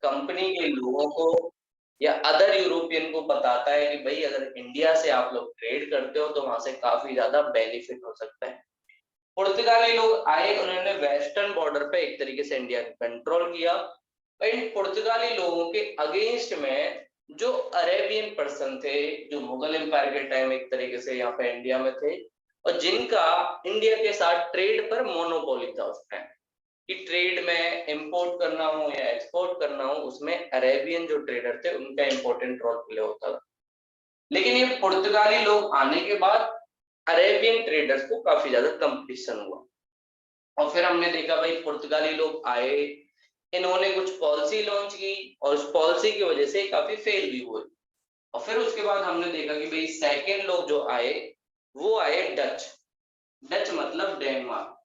Company के लोगों को या अदर यूरोपियन को बताता है कि भाई अगर इंडिया से आप लोग ट्रेड करते हो तो वहां से काफी ज्यादा बेनिफिट हो सकता है। पुर्तगाली लोग आए, उन्होंने वेस्टर्न बॉर्डर पे एक तरीके से इंडिया का कंट्रोल किया। और इन पुर्तगाली लोगों के अगेंस्ट में जो अरेबियन पर्सन थे, जो मुगल एम्पायर के टाइम एक तरीके से यहाँ पे इंडिया में थे, और जिनका इंडिया के साथ ट्रेड पर मोनोपोली था उस टाइम, कि ट्रेड में इंपोर्ट करना हो या एक्सपोर्ट करना हो, उसमें अरेबियन जो ट्रेडर थे उनका इंपॉर्टेंट रोल प्ले होता था। लेकिन ये पुर्तगाली लोग आने के बाद अरेबियन ट्रेडर्स को काफी ज्यादा कंपटीशन हुआ। और फिर हमने देखा भाई पुर्तगाली लोग आए, इन्होंने कुछ पॉलिसी लॉन्च की और उस पॉलिसी की वजह से काफी फेल भी हुए। और फिर उसके बाद हमने देखा कि भाई सेकेंड लोग जो आए वो आए डच। डच मतलब डेनमार्क।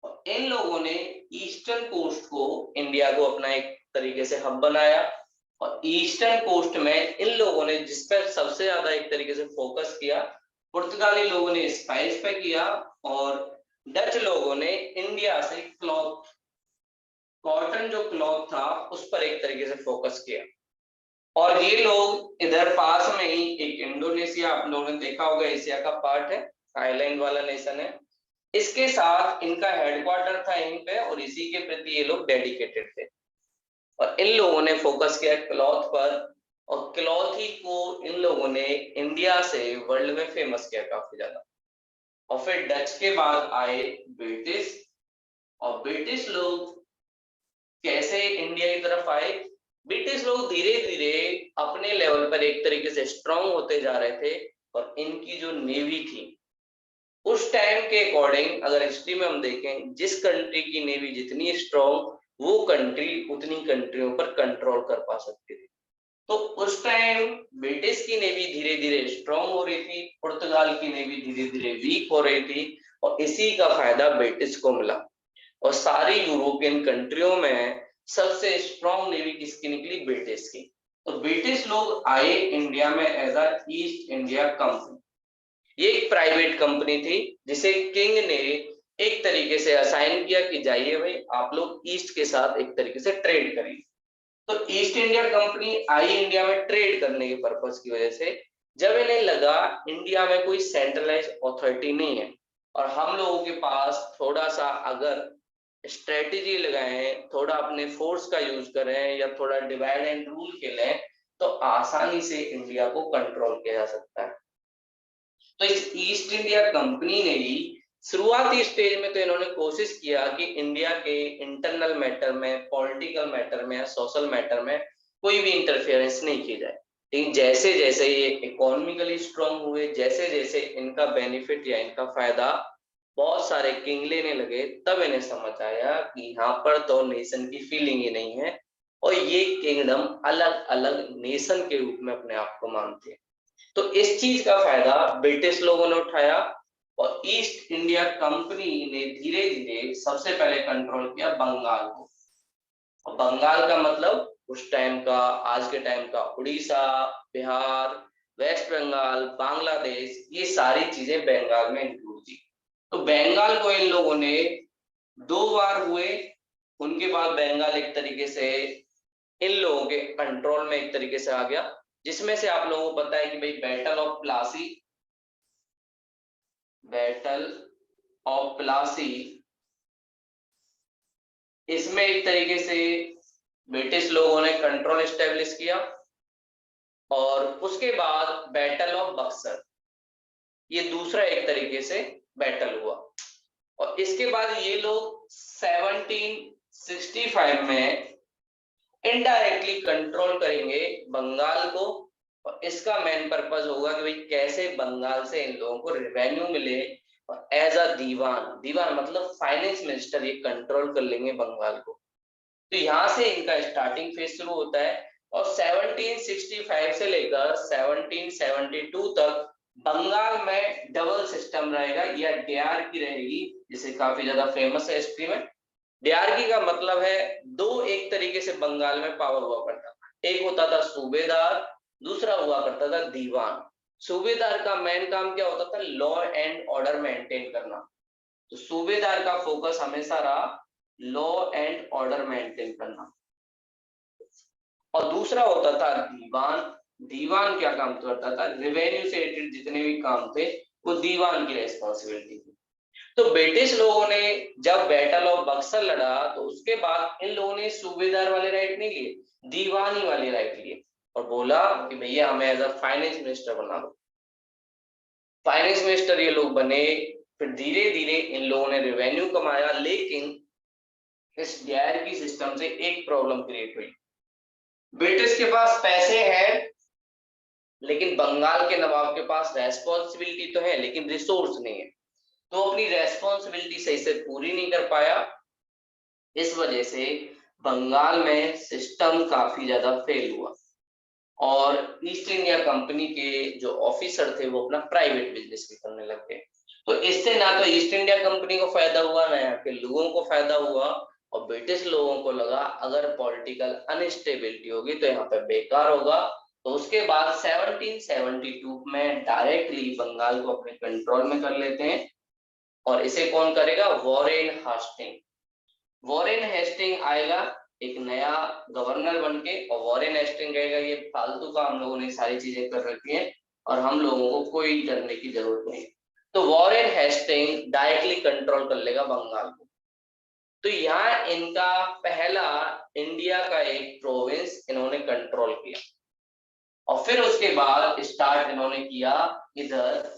और इन लोगों ने ईस्टर्न कोस्ट को इंडिया को अपना एक तरीके से हब बनाया। और ईस्टर्न कोस्ट में इन लोगों ने जिस पर सबसे ज्यादा एक तरीके से फोकस किया, पुर्तगाली लोगों ने स्पाइस पे किया, और डच लोगों ने इंडिया से क्लॉथ, कॉटन जो क्लॉथ था उस पर एक तरीके से फोकस किया। और ये लोग इधर पास में ही एक इंडोनेशिया, आप लोगों ने देखा होगा, एशिया का पार्ट है, आइलैंड वाला नेशन है, इसके साथ इनका हेडक्वार्टर था यहीं पे, और इसी के प्रति ये लोग डेडिकेटेड थे। और इन लोगों ने फोकस किया क्लॉथ पर, और क्लॉथ ही को इन लोगों ने इंडिया से वर्ल्ड में फेमस किया काफी ज्यादा। और फिर डच के बाद आए ब्रिटिश। और ब्रिटिश लोग कैसे इंडिया की तरफ आए? ब्रिटिश लोग धीरे धीरे अपने लेवल पर एक तरीके से स्ट्रांग होते जा रहे थे। और इनकी जो नेवी थी उस टाइम के अकॉर्डिंग, अगर हिस्ट्री में हम देखें, जिस कंट्री की नेवी जितनी स्ट्रांग, वो कंट्री उतनी कंट्रियों पर कंट्रोल कर पा सकती थी। तो उस टाइम ब्रिटिश की नेवी धीरे धीरे स्ट्रांग हो रही थी, पुर्तगाल की नेवी धीरे धीरे वीक हो रही थी, और इसी का फायदा ब्रिटिश को मिला। और सारी यूरोपियन कंट्रियों में सबसे स्ट्रांग नेवी किसकी निकली? ब्रिटिश की। तो ब्रिटिश लोग आए इंडिया में as a East India company. ये एक प्राइवेट कंपनी थी जिसे किंग ने एक तरीके से असाइन किया कि जाइए भाई आप लोग ईस्ट के साथ एक तरीके से ट्रेड करिए। तो ईस्ट इंडिया कंपनी आई इंडिया में ट्रेड करने के पर्पज की वजह से। जब इन्हें लगा इंडिया में कोई सेंट्रलाइज अथॉरिटी नहीं है, और हम लोगों के पास थोड़ा सा अगर स्ट्रेटेजी लगाएं, थोड़ा अपने फोर्स का यूज करें, या थोड़ा डिवाइड एंड रूल खेलें, तो आसानी से इंडिया को कंट्रोल किया जा सकता है। तो इस ईस्ट इंडिया कंपनी ने ही शुरुआती स्टेज में तो इन्होंने कोशिश किया कि इंडिया के इंटरनल मैटर में, पॉलिटिकल मैटर में, सोशल मैटर में कोई भी इंटरफेरेंस नहीं की जाए। लेकिन जैसे जैसे ये इकोनॉमिकली स्ट्रांग हुए, जैसे जैसे इनका बेनिफिट या इनका फायदा बहुत सारे किंग लेने लगे, तब इन्हें समझ आया कि यहाँ पर तो नेशन की फीलिंग ही नहीं है, और ये किंगडम अलग अलग नेशन के रूप में अपने आप को मानते हैं। तो इस चीज का फायदा ब्रिटिश लोगों ने उठाया, और ईस्ट इंडिया कंपनी ने धीरे धीरे सबसे पहले कंट्रोल किया बंगाल को। और बंगाल का मतलब उस टाइम का, आज के टाइम का उड़ीसा, बिहार, वेस्ट बंगाल, बांग्लादेश, ये सारी चीजें बंगाल में इंक्लूड थी। तो बंगाल को इन लोगों ने 2 बार हुए, उनके बाद बंगाल एक तरीके से इन लोगों के कंट्रोल में एक तरीके से आ गया, जिसमें से आप लोगों को पता है कि भाई battle of Plassey, battle of Plassey, इसमें एक तरीके से ब्रिटिश लोगों ने कंट्रोल एस्टेब्लिश किया। और उसके बाद बैटल ऑफ बक्सर, ये दूसरा एक तरीके से बैटल हुआ। और इसके बाद ये लोग 1765 में इनडायरेक्टली कंट्रोल करेंगे बंगाल को। और इसका मेन पर्पस होगा कि भाई कैसे बंगाल से इन लोगों को रेवेन्यू मिले, और एज अ दीवान, दीवान मतलब फाइनेंस मिनिस्टर, ये कंट्रोल कर लेंगे बंगाल को। तो यहाँ से इनका स्टार्टिंग फेज शुरू होता है। और 1765 से लेकर 1772 तक बंगाल में डबल सिस्टम रहेगा, या डीआरकी रहेगी, जिसे काफी ज्यादा फेमस है हिस्ट्री में। डीआरकी का मतलब है दो एक तरीके से बंगाल में पावर हुआ करता था, एक होता था सूबेदार, दूसरा हुआ करता था दीवान। सूबेदार का मेन काम क्या होता था? लॉ एंड ऑर्डर मेंटेन करना। तो सूबेदार का फोकस हमेशा रहा लॉ एंड ऑर्डर मेंटेन करना। और दूसरा होता था दीवान। दीवान क्या काम करता था, रेवेन्यू से रिलेटेड जितने भी काम थे वो दीवान की रेस्पॉन्सिबिलिटी थी। तो ब्रिटिश लोगों ने जब बैटल ऑफ बक्सर लड़ा तो उसके बाद इन लोगों ने सूबेदार वाले राइट नहीं लिए, दीवानी वाले राइट लिए और बोला कि भैया हमें एज अ फाइनेंस मिनिस्टर बना दो। फाइनेंस मिनिस्टर ये लोग बने। फिर धीरे धीरे इन लोगों ने रेवेन्यू कमाया, लेकिन इस हायरार्की सिस्टम से एक प्रॉब्लम क्रिएट हुई। ब्रिटिश के पास पैसे हैं, लेकिन बंगाल के नवाब के पास रेस्पॉन्सिबिलिटी तो है लेकिन रिसोर्स नहीं है, तो अपनी रेस्पॉन्सिबिलिटी सही से पूरी नहीं कर पाया। इस वजह से बंगाल में सिस्टम काफी ज्यादा फेल हुआ और ईस्ट इंडिया कंपनी के जो ऑफिसर थे वो अपना प्राइवेट बिजनेस भी करने लग गए। तो इससे ना तो ईस्ट इंडिया कंपनी को फायदा हुआ, ना यहाँ के लोगों को फायदा हुआ। और ब्रिटिश लोगों को लगा अगर पॉलिटिकल अनस्टेबिलिटी होगी तो यहाँ पे बेकार होगा। तो उसके बाद 1772 में डायरेक्टली बंगाल को अपने कंट्रोल में कर लेते हैं। और इसे कौन करेगा, वॉरेन हास्टिंग। वॉरेन हेस्टिंग आएगा एक नया गवर्नर बन के, और वॉरेन हेस्टिंग कहेगा ये फालतू का हम लोगों ने सारी चीजें कर रखी हैं और हम लोगों को कोई डरने की जरूरत नहीं। तो वॉरेन हेस्टिंग डायरेक्टली कंट्रोल कर लेगा बंगाल को। तो यहाँ इनका पहला इंडिया का एक प्रोविंस इन्होंने कंट्रोल किया। और फिर उसके बाद स्टार्ट इन्होंने किया इधर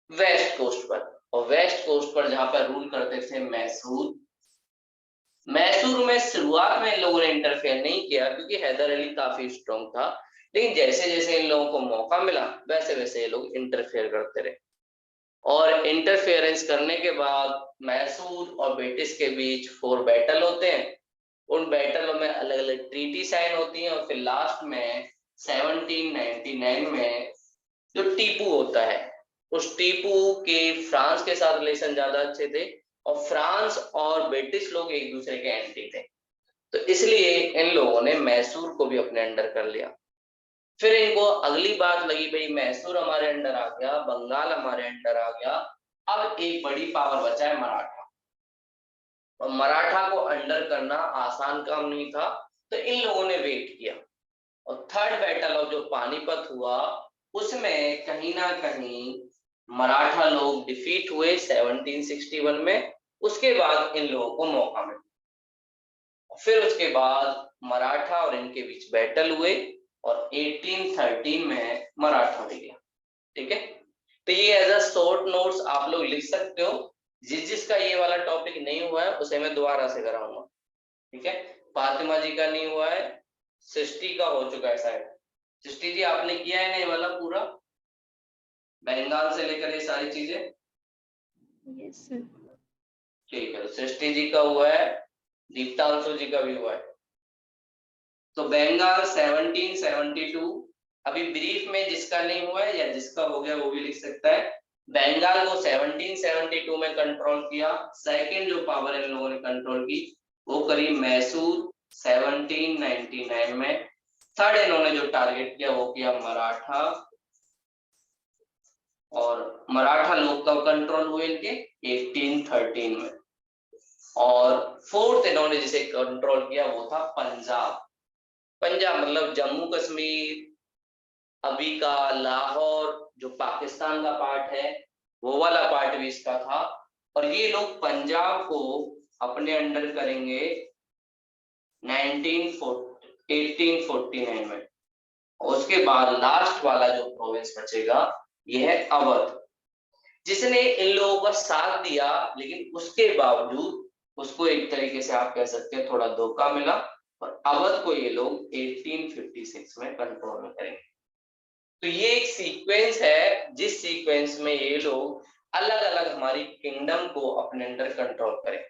वेस्ट कोस्ट पर। और वेस्ट कोस्ट पर जहां पर रूल करते थे मैसूर। मैसूर में शुरुआत में इन लोगों ने इंटरफेयर नहीं किया क्योंकि हैदर अली काफी स्ट्रॉन्ग था, लेकिन जैसे जैसे इन लोगों को मौका मिला वैसे वैसे ये लोग इंटरफेयर करते रहे। और इंटरफेरेंस करने के बाद मैसूर और ब्रिटिश के बीच 4 बैटल होते हैं। उन बैटलों में अलग अलग ट्रीटी साइन होती हैं और फिर लास्ट में 1799 में जो टीपू होता है, उस टीपू के फ्रांस के साथ रिलेशन ज्यादा अच्छे थे और फ्रांस और ब्रिटिश लोग एक दूसरे के एंटी थे, तो इसलिए इन लोगों ने मैसूर को भी अपने अंडर कर लिया। फिर इनको अगली बात लगी भाई मैसूर हमारे अंडर आ गया, बंगाल हमारे अंडर आ गया, अब एक बड़ी पावर बचा है मराठा। और मराठा को अंडर करना आसान काम नहीं था, तो इन लोगों ने वेट किया। और थर्ड बैटल ऑफ जो पानीपत हुआ उसमें कहीं ना कहीं मराठा लोग डिफीट हुए 1761 में। उसके बाद इन लोगों को मौका मिला। फिर उसके बाद मराठा और इनके बीच बैटल हुए और 1813 में मराठा हो गया। ठीक है, तो ये एज अ शॉर्ट नोट्स आप लोग लिख सकते हो। जिसका ये वाला टॉपिक नहीं हुआ है उसे मैं दोबारा से कराऊंगा। ठीक है, फातिमा जी का नहीं हुआ है, सृष्टि का हो चुका है शायद। सृष्टि जी आपने किया है ना ये वाला पूरा, बंगाल से लेकर ये सारी चीजें? Yes sir. ठीक है, तो सृष्टि जी का हुआ है, दीप्तांशु जी का भी हुआ है। तो बंगाल 1772, अभी ब्रीफ में जिसका नहीं हुआ है या जिसका हो गया वो भी लिख सकता है। बंगाल को 1772 में कंट्रोल किया। सेकंड जो पावर इन लोगों ने कंट्रोल की वो करी मैसूर 1799 में। थर्ड इन्होंने जो टारगेट किया वो किया मराठा, और मराठा लोग कब कंट्रोल हुए इनके 1813 में। और फोर्थ इन्होंने जिसे कंट्रोल किया वो था पंजाब। पंजाब मतलब जम्मू कश्मीर, अभी का लाहौर जो पाकिस्तान का पार्ट है वो वाला पार्ट भी इसका था। और ये लोग पंजाब को अपने अंडर करेंगे 1849 में। और उसके बाद लास्ट वाला जो प्रोविंस बचेगा ये है अवध, जिसने इन लोगों का साथ दिया, लेकिन उसके बावजूद उसको एक तरीके से आप कह सकते हैं थोड़ा धोखा मिला और अवध को ये लोग 1856 में कंट्रोल में करेंगे। तो ये एक सीक्वेंस है जिस सीक्वेंस में ये लोग अलग अलग हमारी किंगडम को अपने अंडर कंट्रोल करें।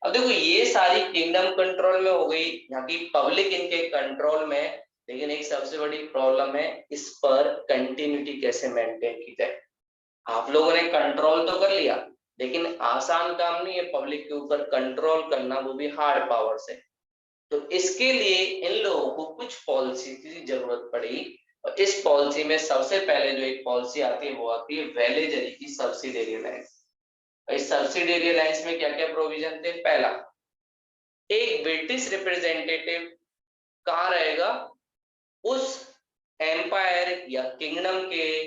अब देखो ये सारी किंगडम कंट्रोल में हो गई, यहाँ की पब्लिक इनके कंट्रोल में, लेकिन एक सबसे बड़ी प्रॉब्लम है इस पर कंटिन्यूटी कैसे मेंटेन की जाए। आप लोगों ने कंट्रोल तो कर लिया, लेकिन आसान काम नहीं है पब्लिक के ऊपर कंट्रोल करना, वो भी हार्ड पावर से। तो इसके लिए इन लोगों को कुछ पॉलिसी की जरूरत पड़ी। और इस पॉलिसी में सबसे पहले जो एक पॉलिसी आती है वो आती है वेलेजरी की सब्सिडियरी अलायंस। इस सब्सिडियरी अलायंस में क्या क्या प्रोविजन थे? पहला, एक ब्रिटिश रिप्रेजेंटेटिव कहाँ रहेगा, उस एम्पायर या किंगडम के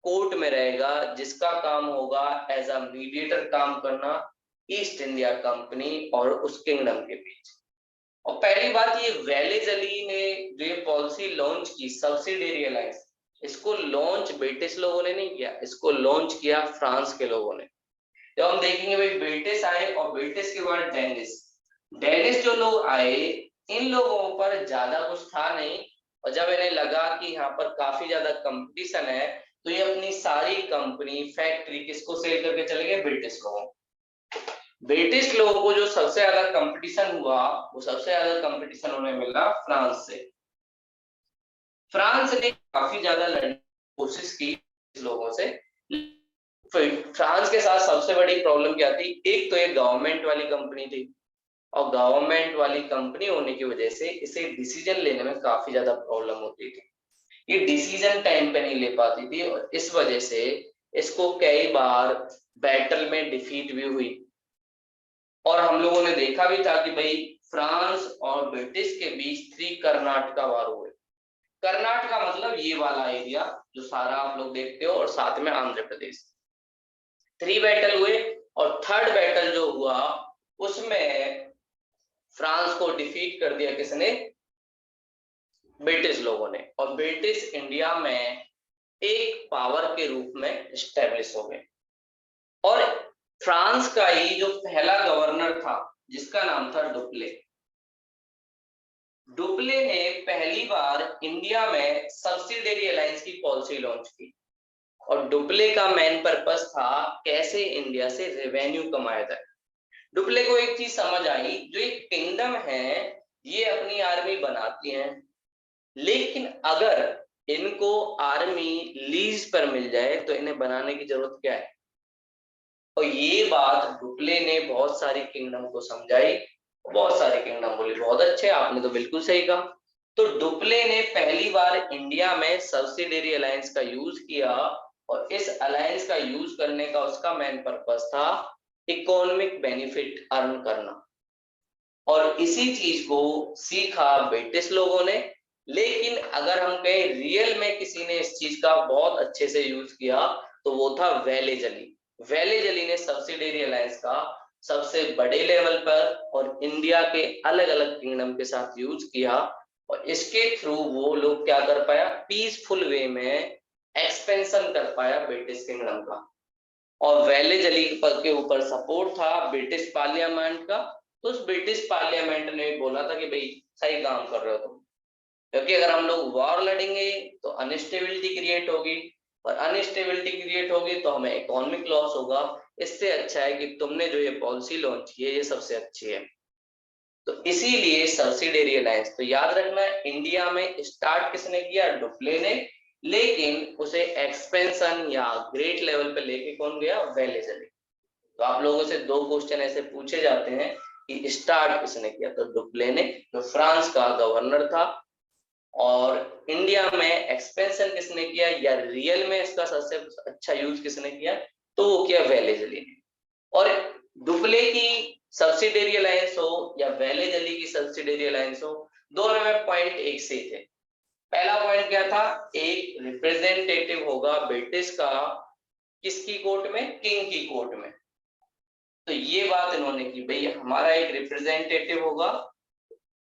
कोर्ट में रहेगा, जिसका काम होगा एज अ मीडिएटर काम करना ईस्ट इंडिया कंपनी और उस किंगडम के बीच। और पहली बात, ये वेलेज अली ने जो ये पॉलिसी लॉन्च की सब्सिडियरी अलायंस, इसको लॉन्च ब्रिटिश लोगों ने नहीं किया, इसको लॉन्च किया फ्रांस के लोगों ने। जब हम देखेंगे भाई, ब्रिटिश आए और ब्रिटिश के बाद डेनिश, डेनिश जो लोग आए, इन लोगों पर ज्यादा कुछ था नहीं, और जब इन्हें लगा कि यहाँ पर काफी ज्यादा कंपटीशन है, तो ये अपनी सारी कंपनी फैक्ट्री किसको सेल करके चले गए, ब्रिटिश लोगों। ब्रिटिश लोगों को जो सबसे ज्यादा कंपटीशन हुआ, वो सबसे ज्यादा कंपटीशन उन्हें मिला फ्रांस से। फ्रांस ने काफी ज्यादा लड़ने की कोशिश की लोगों से। फ्रांस के साथ सबसे बड़ी प्रॉब्लम क्या थी, एक तो ये गवर्नमेंट वाली कंपनी थी, और गवर्नमेंट वाली कंपनी होने की वजह से इसे डिसीजन लेने में काफी ज्यादा प्रॉब्लम होती थी। ये डिसीजन टाइम पे नहीं ले पाती थी, और इस वजह से इसको कई बार बैटल में डिफीट भी हुई। और हम लोगों ने देखा भी था कि भाई फ्रांस और ब्रिटिश के बीच 3 कर्नाटका वार हुए। कर्नाटका मतलब ये वाला एरिया जो सारा आप लोग देखते हो, और साथ में आंध्र प्रदेश। 3 बैटल हुए, और थर्ड बैटल जो हुआ उसमें फ्रांस को डिफीट कर दिया किसने, ब्रिटिश लोगों ने, और ब्रिटिश इंडिया में एक पावर के रूप में स्टैब्लिश हो गए। और फ्रांस का ही जो पहला गवर्नर था, जिसका नाम था डुप्ले, डुप्ले ने पहली बार इंडिया में सब्सिडियरी अलायंस की पॉलिसी लॉन्च की। और डुप्ले का मेन पर्पस था कैसे इंडिया से रेवेन्यू कमाया जाए। डुप्ले को एक चीज समझ आई, जो एक किंगडम है ये अपनी आर्मी बनाती है, लेकिन अगर इनको आर्मी लीज पर मिल जाए तो इन्हें बनाने की जरूरत क्या है। और ये बात डुप्ले ने बहुत सारी किंगडम को समझाई। बहुत सारे किंगडम बोले बहुत अच्छे, आपने तो बिल्कुल सही कहा। तो डुप्ले ने पहली बार इंडिया में सब्सिडियरी अलायंस का यूज किया, और इस अलायंस का यूज करने का उसका मेन पर्पस था इकोनॉमिक बेनिफिट अर्न करना। और इसी चीज को सीखा ब्रिटिश लोगों ने। लेकिन अगर हम कहें रियल में किसी ने इस चीज का बहुत अच्छे से यूज किया, तो वो था वेलेज अली। वेलेज अली ने सब्सिडियरी अलायंस का सबसे बड़े लेवल पर और इंडिया के अलग अलग किंगडम के साथ यूज किया, और इसके थ्रू वो लोग क्या कर पाया, पीसफुल वे में एक्सपेंशन कर पाया ब्रिटिश किंगडम का। और वेलेज अली के ऊपर सपोर्ट था ब्रिटिश पार्लियामेंट का। तो उस ब्रिटिश पार्लियामेंट ने बोला था कि भाई सही काम कर रहे हो तुम, क्योंकि अगर हम लोग वॉर लड़ेंगे तो अनस्टेबिलिटी क्रिएट होगी, और अनस्टेबिलिटी क्रिएट होगी तो हमें इकोनॉमिक लॉस होगा। इससे अच्छा है कि तुमने जो ये पॉलिसी लॉन्च की है ये सबसे अच्छी है। तो इसीलिए सब्सिडियरी अलायंस, तो याद रखना इंडिया में स्टार्ट किसने किया, डुप्ले ने, लेकिन उसे एक्सपेंशन या ग्रेट लेवल पे लेके कौन गया, वेलेज अली। तो आप लोगों से 2 क्वेश्चन ऐसे पूछे जाते हैं कि स्टार्ट किसने किया, तो डुप्ले ने, जो फ्रांस का गवर्नर था। और इंडिया में एक्सपेंशन किसने किया या रियल में इसका सबसे अच्छा यूज किसने किया, तो वो किया वेलेज अली ने। और डुप्ले की सब्सिडियरी अलायंस हो या वेलेज अली की सब्सिडियरी अलायंस हो, दोनों में पॉइंट एक से थे। पहला पॉइंट क्या था, एक रिप्रेजेंटेटिव होगा ब्रिटिश का किसकी कोर्ट में, किंग की कोर्ट में। तो ये बात इन्होंने की, भाई हमारा एक रिप्रेजेंटेटिव होगा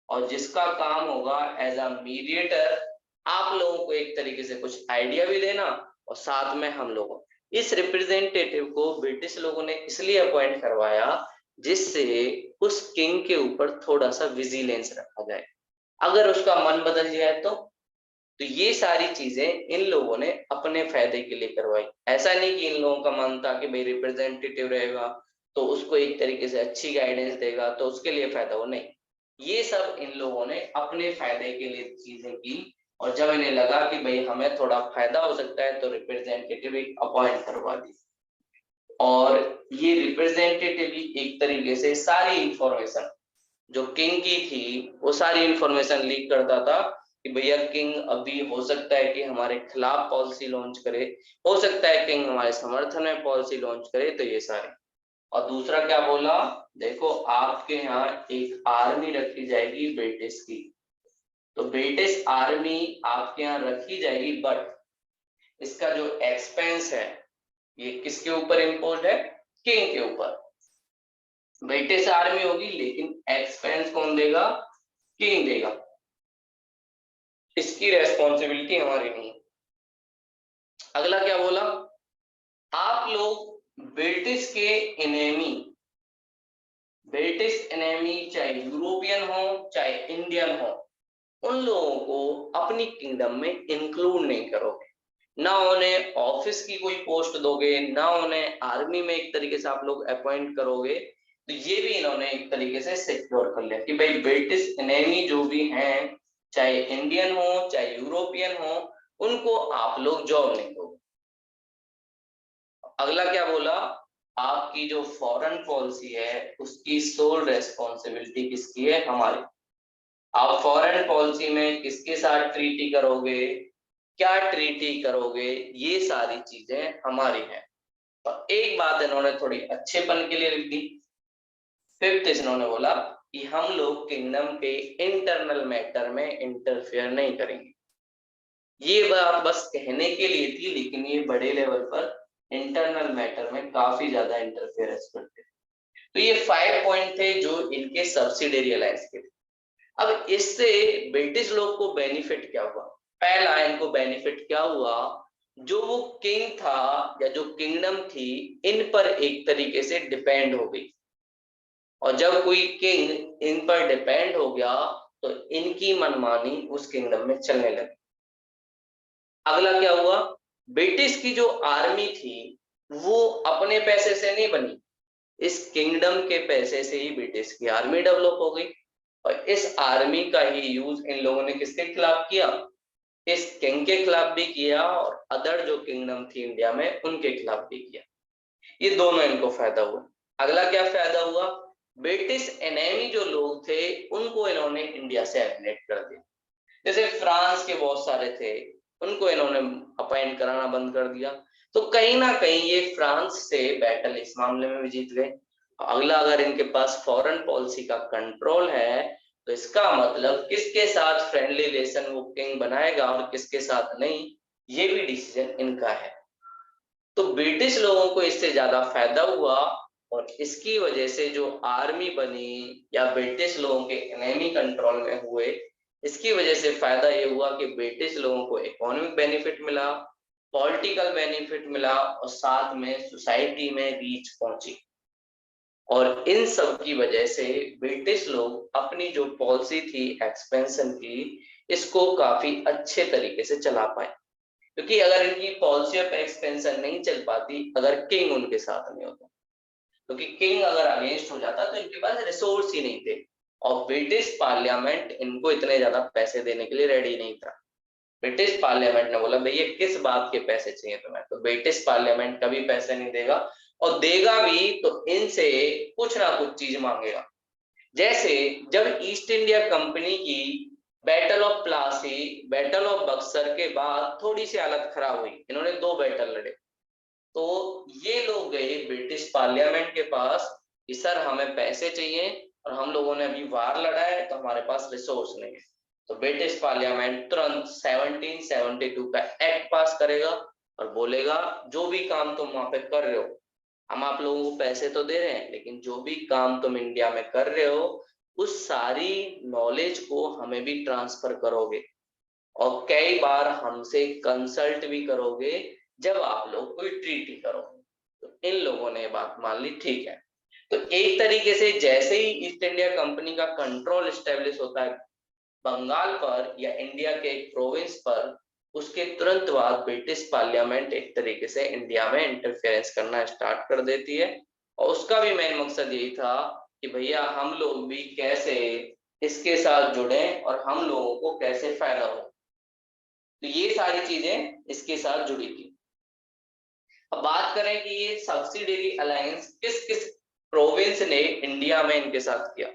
और जिसका काम होगा एज अ मीडिएटर आप लोगों को एक तरीके से कुछ आइडिया भी देना, और साथ में हम लोगों, इस रिप्रेजेंटेटिव को ब्रिटिश लोगों ने इसलिए अपॉइंट करवाया जिससे उस किंग के ऊपर थोड़ा सा विजिलेंस रखा जाए, अगर उसका मन बदल जाए तो ये सारी चीजें इन लोगों ने अपने फायदे के लिए करवाई। ऐसा नहीं कि इन लोगों का मन था कि भाई रिप्रेजेंटेटिव रहेगा तो उसको एक तरीके से अच्छी गाइडेंस देगा तो उसके लिए फायदा हो, नहीं, ये सब इन लोगों ने अपने फायदे के लिए चीजें की। और जब इन्हें लगा कि भाई हमें थोड़ा फायदा हो सकता है तो रिप्रेजेंटेटिव एक अपॉइंट करवा दी। और ये रिप्रेजेंटेटिव ही एक तरीके से सारी इंफॉर्मेशन जो किंग की थी वो सारी इंफॉर्मेशन लीक करता था कि भैया किंग अभी हो सकता है कि हमारे खिलाफ पॉलिसी लॉन्च करे, हो सकता है किंग हमारे समर्थन में पॉलिसी लॉन्च करे, तो ये सारे। और दूसरा क्या बोला, देखो आपके यहाँ एक आर्मी रखी जाएगी ब्रिटिश की, तो ब्रिटिश आर्मी आपके यहाँ रखी जाएगी, बट इसका जो एक्सपेंस है ये किसके ऊपर इम्पोज्ड है? किंग के ऊपर। ब्रिटिश आर्मी होगी लेकिन एक्सपेंस कौन देगा? किंग देगा। इसकी रेस्पॉन्सिबिलिटी हमारी नहीं है। अगला क्या बोला? आप लोग ब्रिटिश के एनेमी, ब्रिटिश एनेमी चाहे यूरोपियन हो चाहे इंडियन हो, उन लोगों को अपनी किंगडम में इंक्लूड नहीं करोगे, ना उन्हें ऑफिस की कोई पोस्ट दोगे, ना उन्हें आर्मी में एक तरीके से आप लोग अपॉइंट करोगे। तो ये भी इन्होंने एक तरीके से सिक्योर कर लिया कि भाई ब्रिटिश एनेमी जो भी हैं, चाहे इंडियन हो चाहे यूरोपियन हो, उनको आप लोग जॉब नहीं दोगे। अगला क्या बोला? आपकी जो फॉरेन पॉलिसी है उसकी सोल रेस्पॉन्सिबिलिटी किसकी है? हमारी। आप फॉरेन पॉलिसी में किसके साथ ट्रीटी करोगे, क्या ट्रीटी करोगे, ये सारी चीजें हमारी हैं। और एक बात इन्होंने थोड़ी अच्छेपन के लिए लिख दी। फिफ्थ इन्होंने बोला कि हम लोग किंगडम के इंटरनल मैटर में इंटरफेयर नहीं करेंगे। ये बात बस कहने के लिए थी, लेकिन ये बड़े लेवल पर इंटरनल मैटर में काफी ज्यादा इंटरफेरेंस करते हैं। तो ये 5 पॉइंट थे जो इनके सब्सिडियरी अलायंस के थे। अब इससे ब्रिटिश लोग को बेनिफिट क्या हुआ? पहला इनको बेनिफिट क्या हुआ? जो वो किंग था या जो किंगडम थी, इन पर एक तरीके से डिपेंड हो गई। और जब कोई किंग इन पर डिपेंड हो गया तो इनकी मनमानी उस किंगडम में चलने लगी। अगला क्या हुआ? ब्रिटिश की जो आर्मी थी वो अपने पैसे से नहीं बनी, इस किंगडम के पैसे से ही ब्रिटिश की आर्मी डेवलप हो गई। और इस आर्मी का ही यूज इन लोगों ने किसके खिलाफ किया? इस किंग के खिलाफ भी किया और अदर जो किंगडम थी इंडिया में उनके खिलाफ भी किया। ये दोनों इनको फायदा हुआ। अगला क्या फायदा हुआ? ब्रिटिश एनेमी जो लोग थे उनको इन्होंने इंडिया से एलिमिनेट कर दिया। जैसे फ्रांस के बहुत सारे थे, उनको इन्होंने अपॉइंट कराना बंद कर दिया। तो कहीं ना कहीं ये फ्रांस से बैटल इस मामले में भी जीत गए। अगला, अगर इनके पास फॉरेन पॉलिसी का कंट्रोल है तो इसका मतलब किसके साथ फ्रेंडली रिलेशन वो किंग बनाएगा और किसके साथ नहीं, ये भी डिसीजन इनका है। तो ब्रिटिश लोगों को इससे ज्यादा फायदा हुआ और इसकी वजह से जो आर्मी बनी या ब्रिटिश लोगों के एनिमी कंट्रोल में हुए, इसकी वजह से फायदा ये हुआ कि ब्रिटिश लोगों को इकोनॉमिक बेनिफिट मिला, पॉलिटिकल बेनिफिट मिला और साथ में सोसाइटी में रीच पहुंची। और इन सब की वजह से ब्रिटिश लोग अपनी जो पॉलिसी थी एक्सपेंशन की, इसको काफी अच्छे तरीके से चला पाए। क्योंकि अगर इनकी पॉलिसी ऑफ एक्सपेंशन नहीं चल पाती अगर किंग उनके साथ नहीं होता, क्योंकि किंग अगर अगेंस्ट हो जाता तो इनके पास रिसोर्स ही नहीं थे और ब्रिटिश पार्लियामेंट इनको इतने ज्यादा पैसे देने के लिए रेडी नहीं था। ब्रिटिश पार्लियामेंट ने बोला भैया किस बात के पैसे चाहिए तुम्हें, तो ब्रिटिश पार्लियामेंट कभी पैसे नहीं देगा और देगा भी तो इनसे कुछ ना कुछ चीज मांगेगा। जैसे जब ईस्ट इंडिया कंपनी की battle of Plassey, battle of Buxar के बाद थोड़ी सी हालत खराब हुई, इन्होंने 2 बैटल लड़े, तो ये लोग गए ब्रिटिश पार्लियामेंट के पास कि सर हमें पैसे चाहिए और हम लोगों ने अभी वार लड़ा है तो हमारे पास रिसोर्स नहीं है। तो ब्रिटिश पार्लियामेंट तुरंत 1772 का एक्ट पास करेगा और बोलेगा जो भी काम तुम वहां पे कर रहे हो, हम आप लोगों को पैसे तो दे रहे हैं लेकिन जो भी काम तुम इंडिया में कर रहे हो उस सारी नॉलेज को हमें भी ट्रांसफर करोगे और कई बार हमसे कंसल्ट भी करोगे जब आप लोग कोई ट्रीटी करोगे। तो इन लोगों ने बात मान ली, ठीक है। तो एक तरीके से जैसे ही ईस्ट इंडिया कंपनी का कंट्रोल एस्टेब्लिश होता है बंगाल पर या इंडिया के एक प्रोविंस पर, उसके तुरंत बाद ब्रिटिश पार्लियामेंट एक तरीके से इंडिया में इंटरफेरेंस करना स्टार्ट कर देती है। और उसका भी मेन मकसद यही था कि भैया हम लोग भी कैसे इसके साथ जुड़े और हम लोगों को कैसे फायदा हो। तो ये सारी चीजें इसके साथ जुड़ी थी। अब बात करें कि ये सब्सिडियरी अलायंस किस किस प्रोविंस ने इंडिया में इनके साथ किया,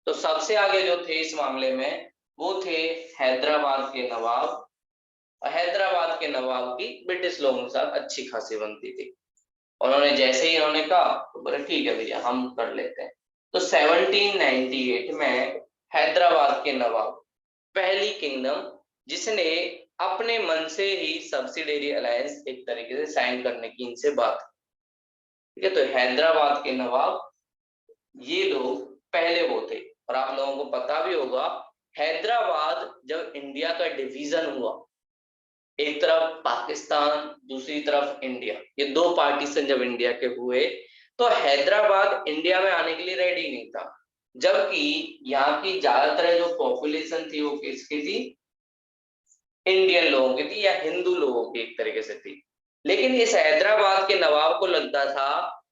तो सबसे आगे जो थे इस मामले में वो थे हैदराबाद के नवाब। और हैदराबाद के नवाब की ब्रिटिश लोगों के साथ अच्छी खासी बनती थी। उन्होंने जैसे ही इन्होंने कहा तो बोले ठीक है भैया हम कर लेते हैं। तो 1798 में हैदराबाद के नवाब पहली किंगडम जिसने अपने मन से ही सब्सिडियरी अलायंस एक तरीके से साइन करने की इनसे बात, ठीक है। तो हैदराबाद के नवाब ये लोग पहले वो थे। और आप लोगों को पता भी होगा, हैदराबाद जब इंडिया का डिवीजन हुआ, एक तरफ पाकिस्तान दूसरी तरफ इंडिया, ये दो पार्टीशन जब इंडिया के हुए, तो हैदराबाद इंडिया में आने के लिए रेडी नहीं था। जबकि यहाँ की ज्यादातर जो पॉपुलेशन थी वो किसकी थी, इंडियन लोगों की थी या हिंदू लोगों की एक तरीके से थी। लेकिन इस हैदराबाद के नवाब को लगता था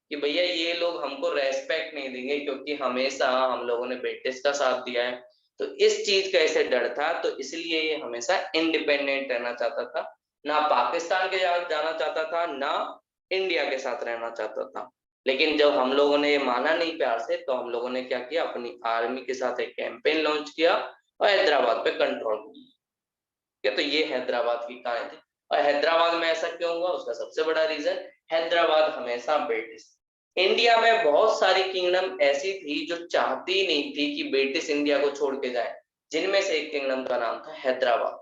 कि भैया ये लोग हमको रेस्पेक्ट नहीं देंगे, क्योंकि हमेशा हम लोगों ने ब्रिटिश का साथ दिया है। तो इस चीज का ऐसे डर था, तो इसलिए ये हमेशा इंडिपेंडेंट रहना चाहता था, ना पाकिस्तान के जाना चाहता था, ना इंडिया के साथ रहना चाहता था। लेकिन जब हम लोगों ने ये माना नहीं प्यार से, तो हम लोगों ने क्या किया, अपनी आर्मी के साथ एक कैंपेन लॉन्च किया और हैदराबाद पे कंट्रोल किया। तो ये हैदराबाद की कहानी थी। और हैदराबाद में ऐसा क्यों हुआ, उसका सबसे बड़ा रीजन, हैदराबाद हमेशा ब्रिटिश, इंडिया में बहुत सारी किंगडम ऐसी थी जो चाहती नहीं थी कि ब्रिटिश इंडिया को छोड़ के जाए, जिनमें से एक किंगडम का नाम था हैदराबाद।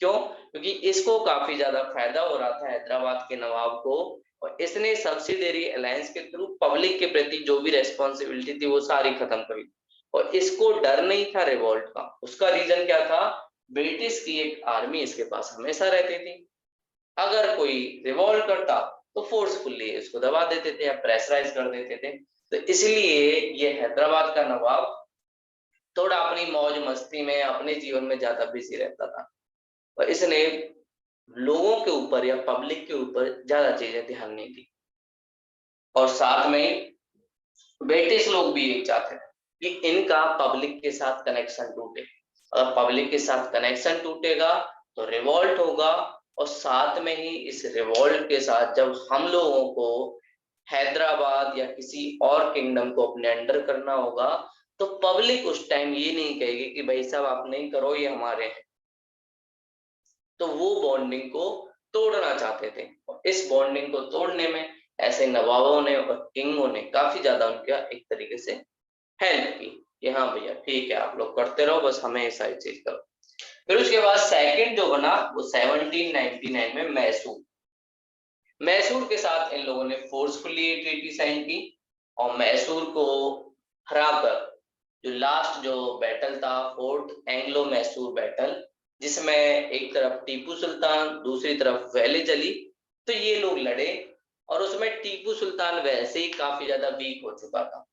क्यों, क्योंकि इसको काफी ज्यादा फायदा हो रहा था हैदराबाद के नवाब को, और इसने सब्सिडियरी अलायंस के थ्रू पब्लिक के प्रति जो भी रेस्पॉन्सिबिलिटी थी वो सारी खत्म करी। और इसको डर नहीं था रिवॉल्ट का। उसका रीजन क्या था, ब्रिटिश की एक आर्मी इसके पास हमेशा रहती थी। अगर कोई रिवॉल्ट करता तो फोर्सफुली इसको दबा देते थे या प्रेशराइज कर देते थे। तो इसलिए ये हैदराबाद का नवाब थोड़ा अपनी मौज मस्ती में अपने जीवन में ज्यादा बिजी रहता था, और इसने लोगों के ऊपर या पब्लिक के ऊपर ज्यादा चीजें ध्यान नहीं दी। और साथ में ब्रिटिश लोग भी यही चाहते थे कि इनका पब्लिक के साथ कनेक्शन टूटे। अगर पब्लिक के साथ कनेक्शन टूटेगा तो रिवॉल्ट होगा, और साथ में ही इस रिवॉल्ट के साथ जब हम लोगों को हैदराबाद या किसी और किंगडम को अपने अंडर करना होगा, तो पब्लिक उस टाइम ये नहीं कहेगी कि भाई साहब आप नहीं करो, ये हमारे हैं। तो वो बॉन्डिंग को तोड़ना चाहते थे, और इस बॉन्डिंग को तोड़ने में ऐसे नवाबों ने और किंगों ने काफी ज्यादा उनका एक तरीके से हेल्प की कि हाँ भैया ठीक है, आप लोग करते रहो, बस हमें ये सारी चीज करो। फिर उसके बाद सेकंड जो बना वो 1799 में मैसूर। मैसूर के साथ इन लोगों ने फोर्सफुली ट्रीटी साइन की, और मैसूर को हराकर जो लास्ट जो बैटल था, फोर्थ एंग्लो मैसूर बैटल, जिसमें एक तरफ टीपू सुल्तान दूसरी तरफ वैलिज अली, तो ये लोग लड़े। और उसमें टीपू सुल्तान वैसे ही काफी ज्यादा वीक हो चुका था।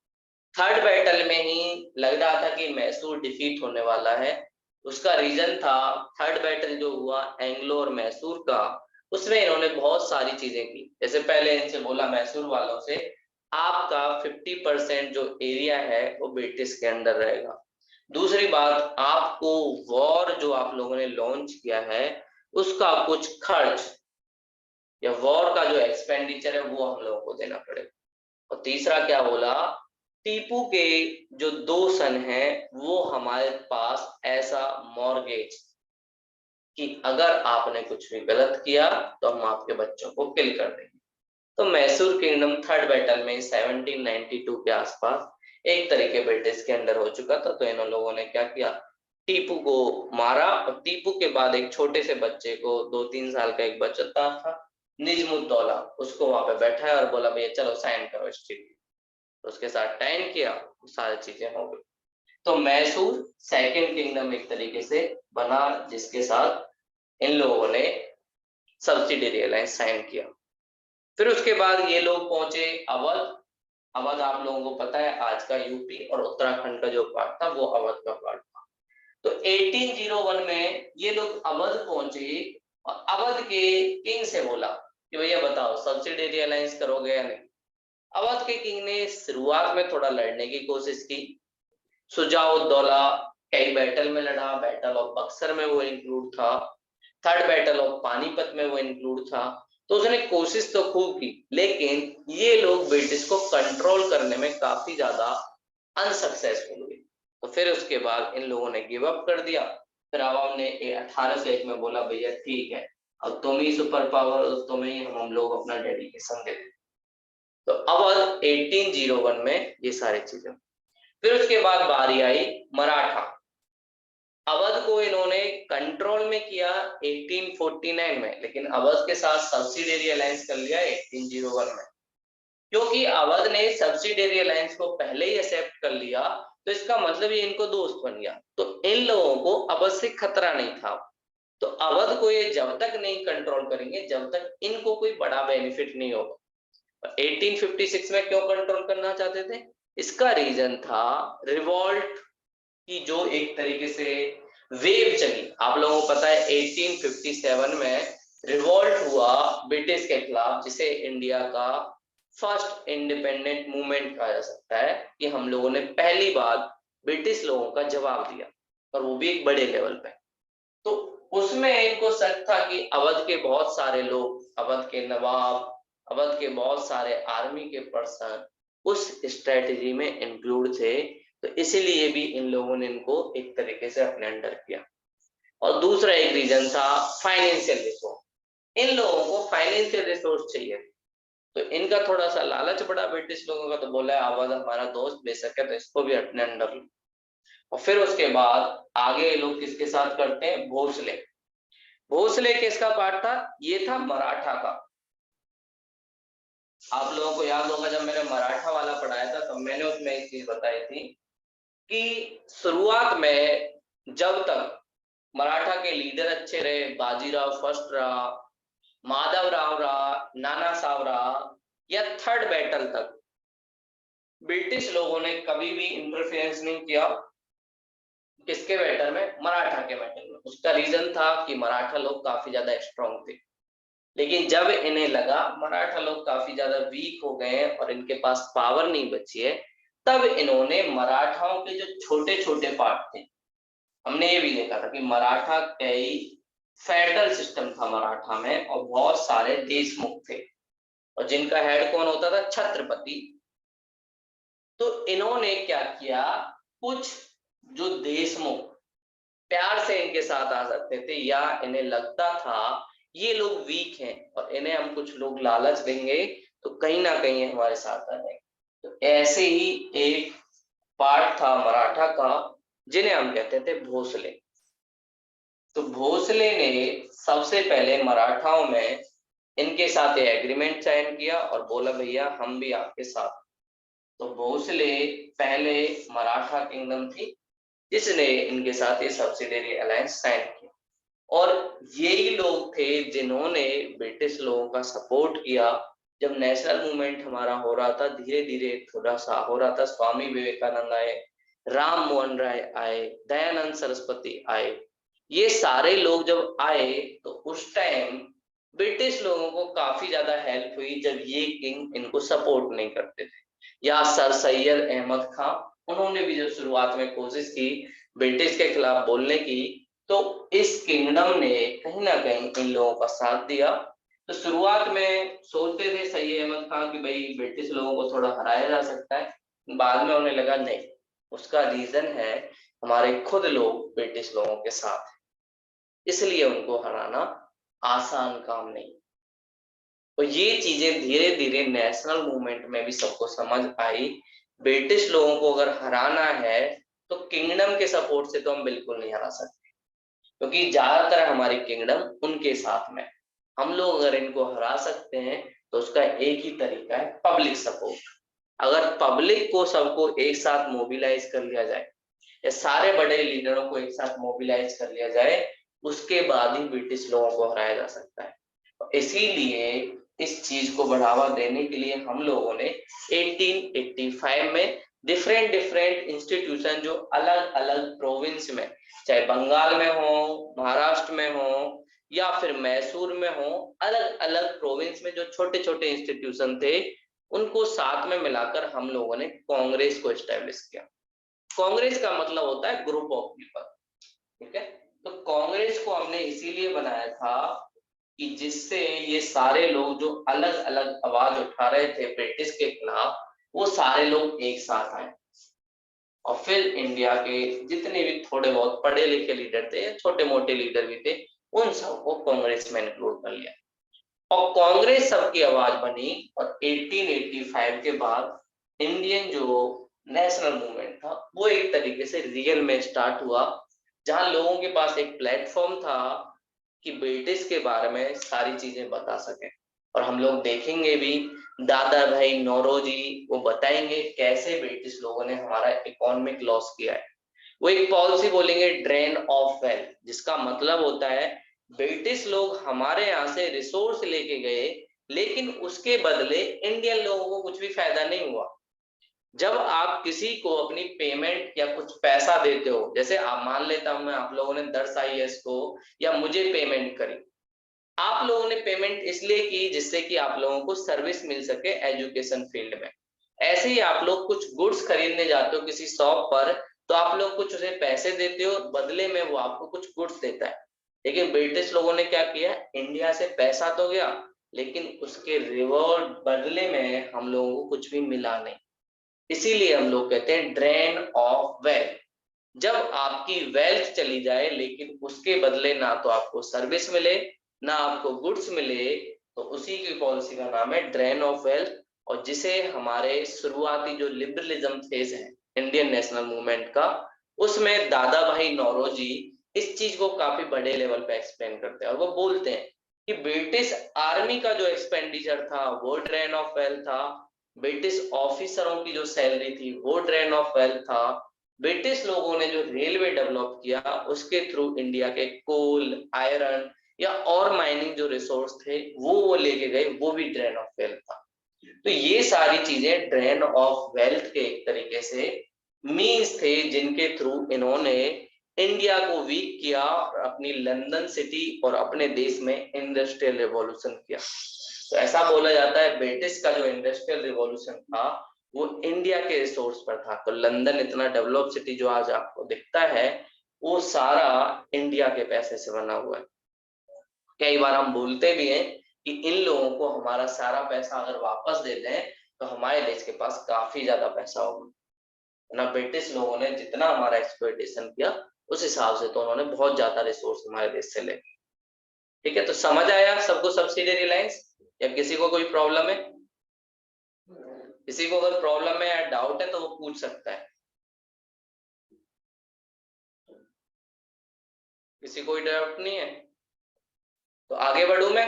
थर्ड बैटल में ही लग रहा था कि मैसूर डिफीट होने वाला है। उसका रीजन था, थर्ड बैटल जो हुआ एंग्लो और मैसूर का, उसमें इन्होंने बहुत सारी चीजें की। जैसे पहले इनसे बोला मैसूर वालों से, आपका 50% जो एरिया है वो ब्रिटिश के अंडर रहेगा। दूसरी बात, आपको वॉर जो आप लोगों ने लॉन्च किया है उसका कुछ खर्च या वॉर का जो एक्सपेंडिचर है वो हम लोगों को देना पड़ेगा। और तीसरा क्या बोला, टीपू के जो 2 सन हैं वो हमारे पास ऐसा मॉर्गेज कि अगर आपने कुछ भी गलत किया तो हम आपके बच्चों को किल कर देंगे। तो मैसूर किंगडम थर्ड बैटल में 1792 के आसपास एक तरीके ब्रिटिश के अंडर हो चुका था। तो इन लोगों ने क्या किया, टीपू को मारा, और टीपू के बाद एक छोटे से बच्चे को, 2-3 साल का एक बच्चा था निजमुद्दौला, उसको वहां पे बैठाया और बोला भैया चलो साइन करो इस ट्रीटी। तो उसके साथ टाइम किया, सारी चीजें हो गई। तो मैसूर सेकंड किंगडम एक तरीके से बना, जिसके साथ इन लोगों ने सब्सिडियरी अलायंस साइन किया। फिर उसके बाद ये लोग पहुंचे अवध। अवध आप लोगों को पता है आज का यूपी और उत्तराखंड का जो पार्ट था वो अवध का पार्ट था। तो 1801 में ये लोग अवध पहुंचे, और अवध के किंग से बोला कि भैया बताओ सब्सिडियरी अलायंस करोगे या नहीं। अवध के किंग ने शुरुआत में थोड़ा लड़ने की कोशिश की, शुजाउद्दौला कई बैटल में लड़ा, बैटल ऑफ बक्सर में वो इंक्लूड था, थर्ड बैटल ऑफ पानीपत में वो इंक्लूड था। तो उसने कोशिश तो खूब की, लेकिन ये लोग ब्रिटिश को कंट्रोल करने में काफी ज्यादा अनसक्सेसफुल हुए। तो फिर उसके बाद इन लोगों ने गिव अप कर दिया। फिर आवाम ने 1801 में बोला भैया ठीक है, अब तुम ही सुपर पावर, तुम्हें ही हम लोग अपना डेडिकेशन देते। तो अवध 1801 में ये सारी चीजें। फिर उसके बाद बारी आई मराठा। अवध को इन्होंने कंट्रोल में किया 1849 में, लेकिन अवध के साथ सब्सिडियरी अलायंस कर लिया 1801 में। क्योंकि अवध ने सब्सिडियरी अलायंस को पहले ही एक्सेप्ट कर लिया, तो इसका मतलब ये इनको दोस्त बन गया, तो इन लोगों को अवध से खतरा नहीं था। तो अवध को ये जब तक नहीं कंट्रोल करेंगे जब तक इनको कोई बड़ा बेनिफिट नहीं होगा। 1856 में क्यों कंट्रोल करना चाहते थे? इसका रीजन था रिवॉल्ट की जो एक तरीके से वेव चली। आप लोगों को पता है 1857 में रिवॉल्ट हुआ ब्रिटिश के खिलाफ, जिसे इंडिया का फर्स्ट इंडिपेंडेंट मूवमेंट कहा जा सकता है, कि हम लोगों ने पहली बार ब्रिटिश लोगों का जवाब दिया, और वो भी एक बड़े लेवल पे। तो उसमें इनको शक था कि अवध के बहुत सारे लोग, अवध के नवाब, अवध के बहुत सारे आर्मी के पर्सन उस स्ट्रेटेजी में इंक्लूड थे, तो इसीलिए भी इन लोगों ने इनको एक तरीके से अपने अंडर किया। और दूसरा एक रीजन था फाइनेंशियल रिसोर्स। इन लोगों को फाइनेंशियल रिसोर्स चाहिए, तो इनका थोड़ा सा लालच बड़ा ब्रिटिश लोगों का, तो बोला है अवध हमारा दोस्त बेशक है, तो इसको भी अपने अंडर लो। और फिर उसके बाद आगे लोग किसके साथ करते हैं? भोसले। भोसले किसका पार्ट था? ये था मराठा का। आप लोगों को याद होगा जब मैंने मराठा वाला पढ़ाया था, तो मैंने उसमें एक चीज बताई थी कि शुरुआत में जब तक मराठा के लीडर अच्छे रहे, बाजीराव फर्स्ट रहा, माधवराव रहा, नाना साहब रहा, या थर्ड बैटल तक ब्रिटिश लोगों ने कभी भी इंटरफेरेंस नहीं किया किसके मैटर में? मराठा के मैटर में। उसका रीजन था कि मराठा लोग काफी ज्यादा स्ट्रांग थे, लेकिन जब इन्हें लगा मराठा लोग काफी ज्यादा वीक हो गए हैं और इनके पास पावर नहीं बची है, तब इन्होंने मराठाओं के जो छोटे छोटे पार्ट थे, हमने ये भी देखा था कि मराठा कई फेडरल सिस्टम था मराठा में, और बहुत सारे देशमुख थे, और जिनका हेड कौन होता था? छत्रपति। तो इन्होंने क्या किया, कुछ जो देशमुख प्यार से इनके साथ आ सकते थे, या इन्हें लगता था ये लोग वीक हैं और इन्हें हम कुछ लोग लालच देंगे तो कहीं ना कहीं हमारे साथ आ जाएंगे, तो ऐसे ही एक पार्ट था मराठा का जिन्हें हम कहते थे भोसले। तो भोसले ने सबसे पहले मराठाओं में इनके साथ एग्रीमेंट साइन किया और बोला भैया हम भी आपके साथ। तो भोसले पहले मराठा किंगडम थी जिसने इनके साथ ये सब्सिडियरी अलायंस साइन किया, और यही लोग थे जिन्होंने ब्रिटिश लोगों का सपोर्ट किया जब नेशनल मूवमेंट हमारा हो रहा था, धीरे धीरे थोड़ा सा हो रहा था। स्वामी विवेकानंद आए, राम मोहन राय आए, दयानंद सरस्वती आए, ये सारे लोग जब आए तो उस टाइम ब्रिटिश लोगों को काफी ज्यादा हेल्प हुई जब ये किंग इनको सपोर्ट नहीं करते थे। या सर सैयद अहमद खां, उन्होंने भी जब शुरुआत में कोशिश की ब्रिटिश के खिलाफ बोलने की, तो इस किंगडम ने कहीं ना कहीं इन लोगों का साथ दिया। तो शुरुआत में सोचते थे सैयद अहमद खान कि भाई ब्रिटिश लोगों को थोड़ा हराया जा सकता है, बाद में उन्हें लगा नहीं, उसका रीजन है हमारे खुद लोग ब्रिटिश लोगों के साथ, इसलिए उनको हराना आसान काम नहीं। तो ये चीजें धीरे धीरे नेशनल मूवमेंट में भी सबको समझ आई, ब्रिटिश लोगों को अगर हराना है तो किंगडम के सपोर्ट से तो हम बिल्कुल नहीं हरा सकते, क्योंकि ज्यादातर हमारी किंगडम उनके साथ में। हम लोग अगर इनको हरा सकते हैं तो उसका एक ही तरीका है, पब्लिक सपोर्ट। अगर पब्लिक को सबको एक साथ मोबिलाइज कर लिया जाए, या सारे बड़े लीडरों को एक साथ मोबिलाइज कर लिया जाए, उसके बाद ही ब्रिटिश लोगों को हराया जा सकता है। इसीलिए इस चीज को बढ़ावा देने के लिए हम लोगों ने 1885 में डिफरेंट डिफरेंट इंस्टीट्यूशन जो अलग अलग प्रोविंस में, चाहे बंगाल में हो, महाराष्ट्र में हो, या फिर मैसूर में हो, अलग अलग प्रोविंस में जो छोटे छोटे इंस्टीट्यूशन थे उनको साथ में मिलाकर हम लोगों ने कांग्रेस को एस्टेब्लिश किया। कांग्रेस का मतलब होता है ग्रुप ऑफ पीपल, ठीक है। तो कांग्रेस को हमने इसीलिए बनाया था कि जिससे ये सारे लोग जो अलग अलग आवाज उठा रहे थे ब्रिटिश के खिलाफ, वो सारे लोग एक साथ आए, और फिर इंडिया के जितने भी थोड़े बहुत पढ़े लिखे लीडर थे, छोटे मोटे लीडर भी थे, उन सबको कांग्रेस में इंक्लूड कर लिया, और कांग्रेस सबकी आवाज बनी। और 1885 के बाद इंडियन जो नेशनल मूवमेंट था वो एक तरीके से रियल में स्टार्ट हुआ, जहां लोगों के पास एक प्लेटफॉर्म था कि ब्रिटिश के बारे में सारी चीजें बता सके। और हम लोग देखेंगे भी, दादा भाई नौरोजी वो बताएंगे कैसे ब्रिटिश लोगों ने हमारा इकोनॉमिक लॉस किया है। वो एक पॉलिसी बोलेंगे ड्रेन ऑफ वेल्थ, जिसका मतलब होता है ब्रिटिश लोग हमारे यहाँ से रिसोर्स लेके गए, लेकिन उसके बदले इंडियन लोगों को कुछ भी फायदा नहीं हुआ। जब आप किसी को अपनी पेमेंट या कुछ पैसा देते हो, जैसे आप मान लेता हूं मैं, आप लोगों ने दर्श आईएएस को या मुझे पेमेंट करी, आप लोगों ने पेमेंट इसलिए की जिससे कि आप लोगों को सर्विस मिल सके एजुकेशन फील्ड में। ऐसे ही आप लोग कुछ गुड्स खरीदने जाते हो किसी शॉप पर, तो आप लोग कुछ उसे पैसे देते हो, बदले में वो आपको कुछ गुड्स देता है। लेकिन ब्रिटिश लोगों ने क्या किया, इंडिया से पैसा तो गया, लेकिन उसके रिवॉर्ड बदले में हम लोगों को कुछ भी मिला नहीं। इसीलिए हम लोग कहते हैं ड्रेन ऑफ वेल्थ। जब आपकी वेल्थ चली जाए लेकिन उसके बदले ना तो आपको सर्विस मिले ना आपको गुड्स मिले, तो उसी की पॉलिसी का नाम है ड्रेन ऑफ वेल्थ। और जिसे हमारे शुरुआती जो लिबरलिज्म फेज है इंडियन नेशनल मूवमेंट का, उसमें दादा भाई नौरोजी इस चीज को काफी बड़े लेवल पे एक्सप्लेन करते हैं। और वो बोलते हैं कि ब्रिटिश आर्मी का जो एक्सपेंडिचर था वो ड्रेन ऑफ वेल्थ था, ब्रिटिश ऑफिसरों की जो सैलरी थी वो ड्रेन ऑफ वेल्थ था, ब्रिटिश लोगों ने जो रेलवे डेवलप किया उसके थ्रू इंडिया के कोल, आयरन या और माइनिंग जो रिसोर्स थे वो लेके गए, वो भी ड्रेन ऑफ वेल्थ था। तो ये सारी चीजें ड्रेन ऑफ वेल्थ के एक तरीके से मीन्स थे जिनके थ्रू इन्होंने इंडिया को वीक किया और अपनी लंदन सिटी और अपने देश में इंडस्ट्रियल रिवॉल्यूशन किया। तो ऐसा बोला जाता है ब्रिटिश का जो इंडस्ट्रियल रिवॉल्यूशन था वो इंडिया के रिसोर्स पर था। तो लंदन इतना डेवलप सिटी जो आज आपको दिखता है वो सारा इंडिया के पैसे से बना हुआ है। कई बार हम बोलते भी हैं कि इन लोगों को हमारा सारा पैसा अगर वापस दे दें तो हमारे देश के पास काफी ज्यादा पैसा होगा ना। ब्रिटिश लोगों ने जितना हमारा एक्सप्लॉयटेशन किया उस हिसाब से तो उन्होंने बहुत ज्यादा रिसोर्स हमारे देश से ले। ठीक है, तो समझ आया सबको सब्सिडियरी लाइंस, या किसी को कोई प्रॉब्लम है? किसी को अगर प्रॉब्लम है या डाउट है तो वो पूछ सकता है। किसी कोई डाउट नहीं है तो आगे बढ़ूं मैं।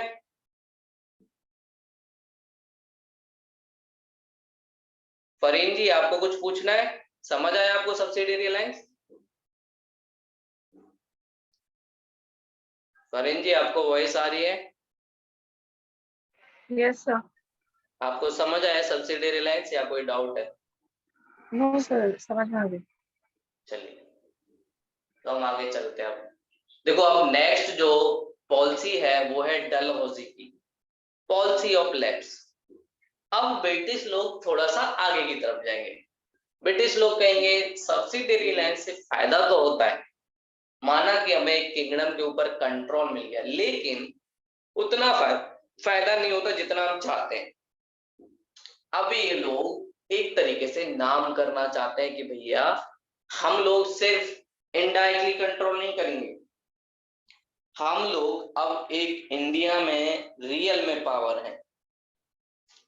फरीन जी आपको कुछ पूछना है? समझ आया आपको सब्सिडियरी लाइंस? फरीन जी आपको वॉइस आ रही है? Yes sir. आपको समझ आया सब्सिडियरी लाइंस या कोई डाउट है? नो सर, समझ में आ गई। चलिए तो हम आगे चलते हैं। अब देखो, अब नेक्स्ट जो पॉलिसी है वो है डलहौजी की पॉलिसी ऑफ लैप्स। अब ब्रिटिश लोग थोड़ा सा आगे की तरफ जाएंगे। ब्रिटिश लोग कहेंगे सब्सिडियरी लैंड से फायदा तो होता है, माना कि हमें एक किंगडम के ऊपर कंट्रोल मिल गया, लेकिन उतना फायदा नहीं होता जितना हम चाहते हैं। अब ये लोग एक तरीके से नाम करना चाहते हैं कि भैया हम लोग सिर्फ इनडायरेक्टली कंट्रोल नहीं करेंगे, हम लोग अब एक इंडिया में रियल में पावर है।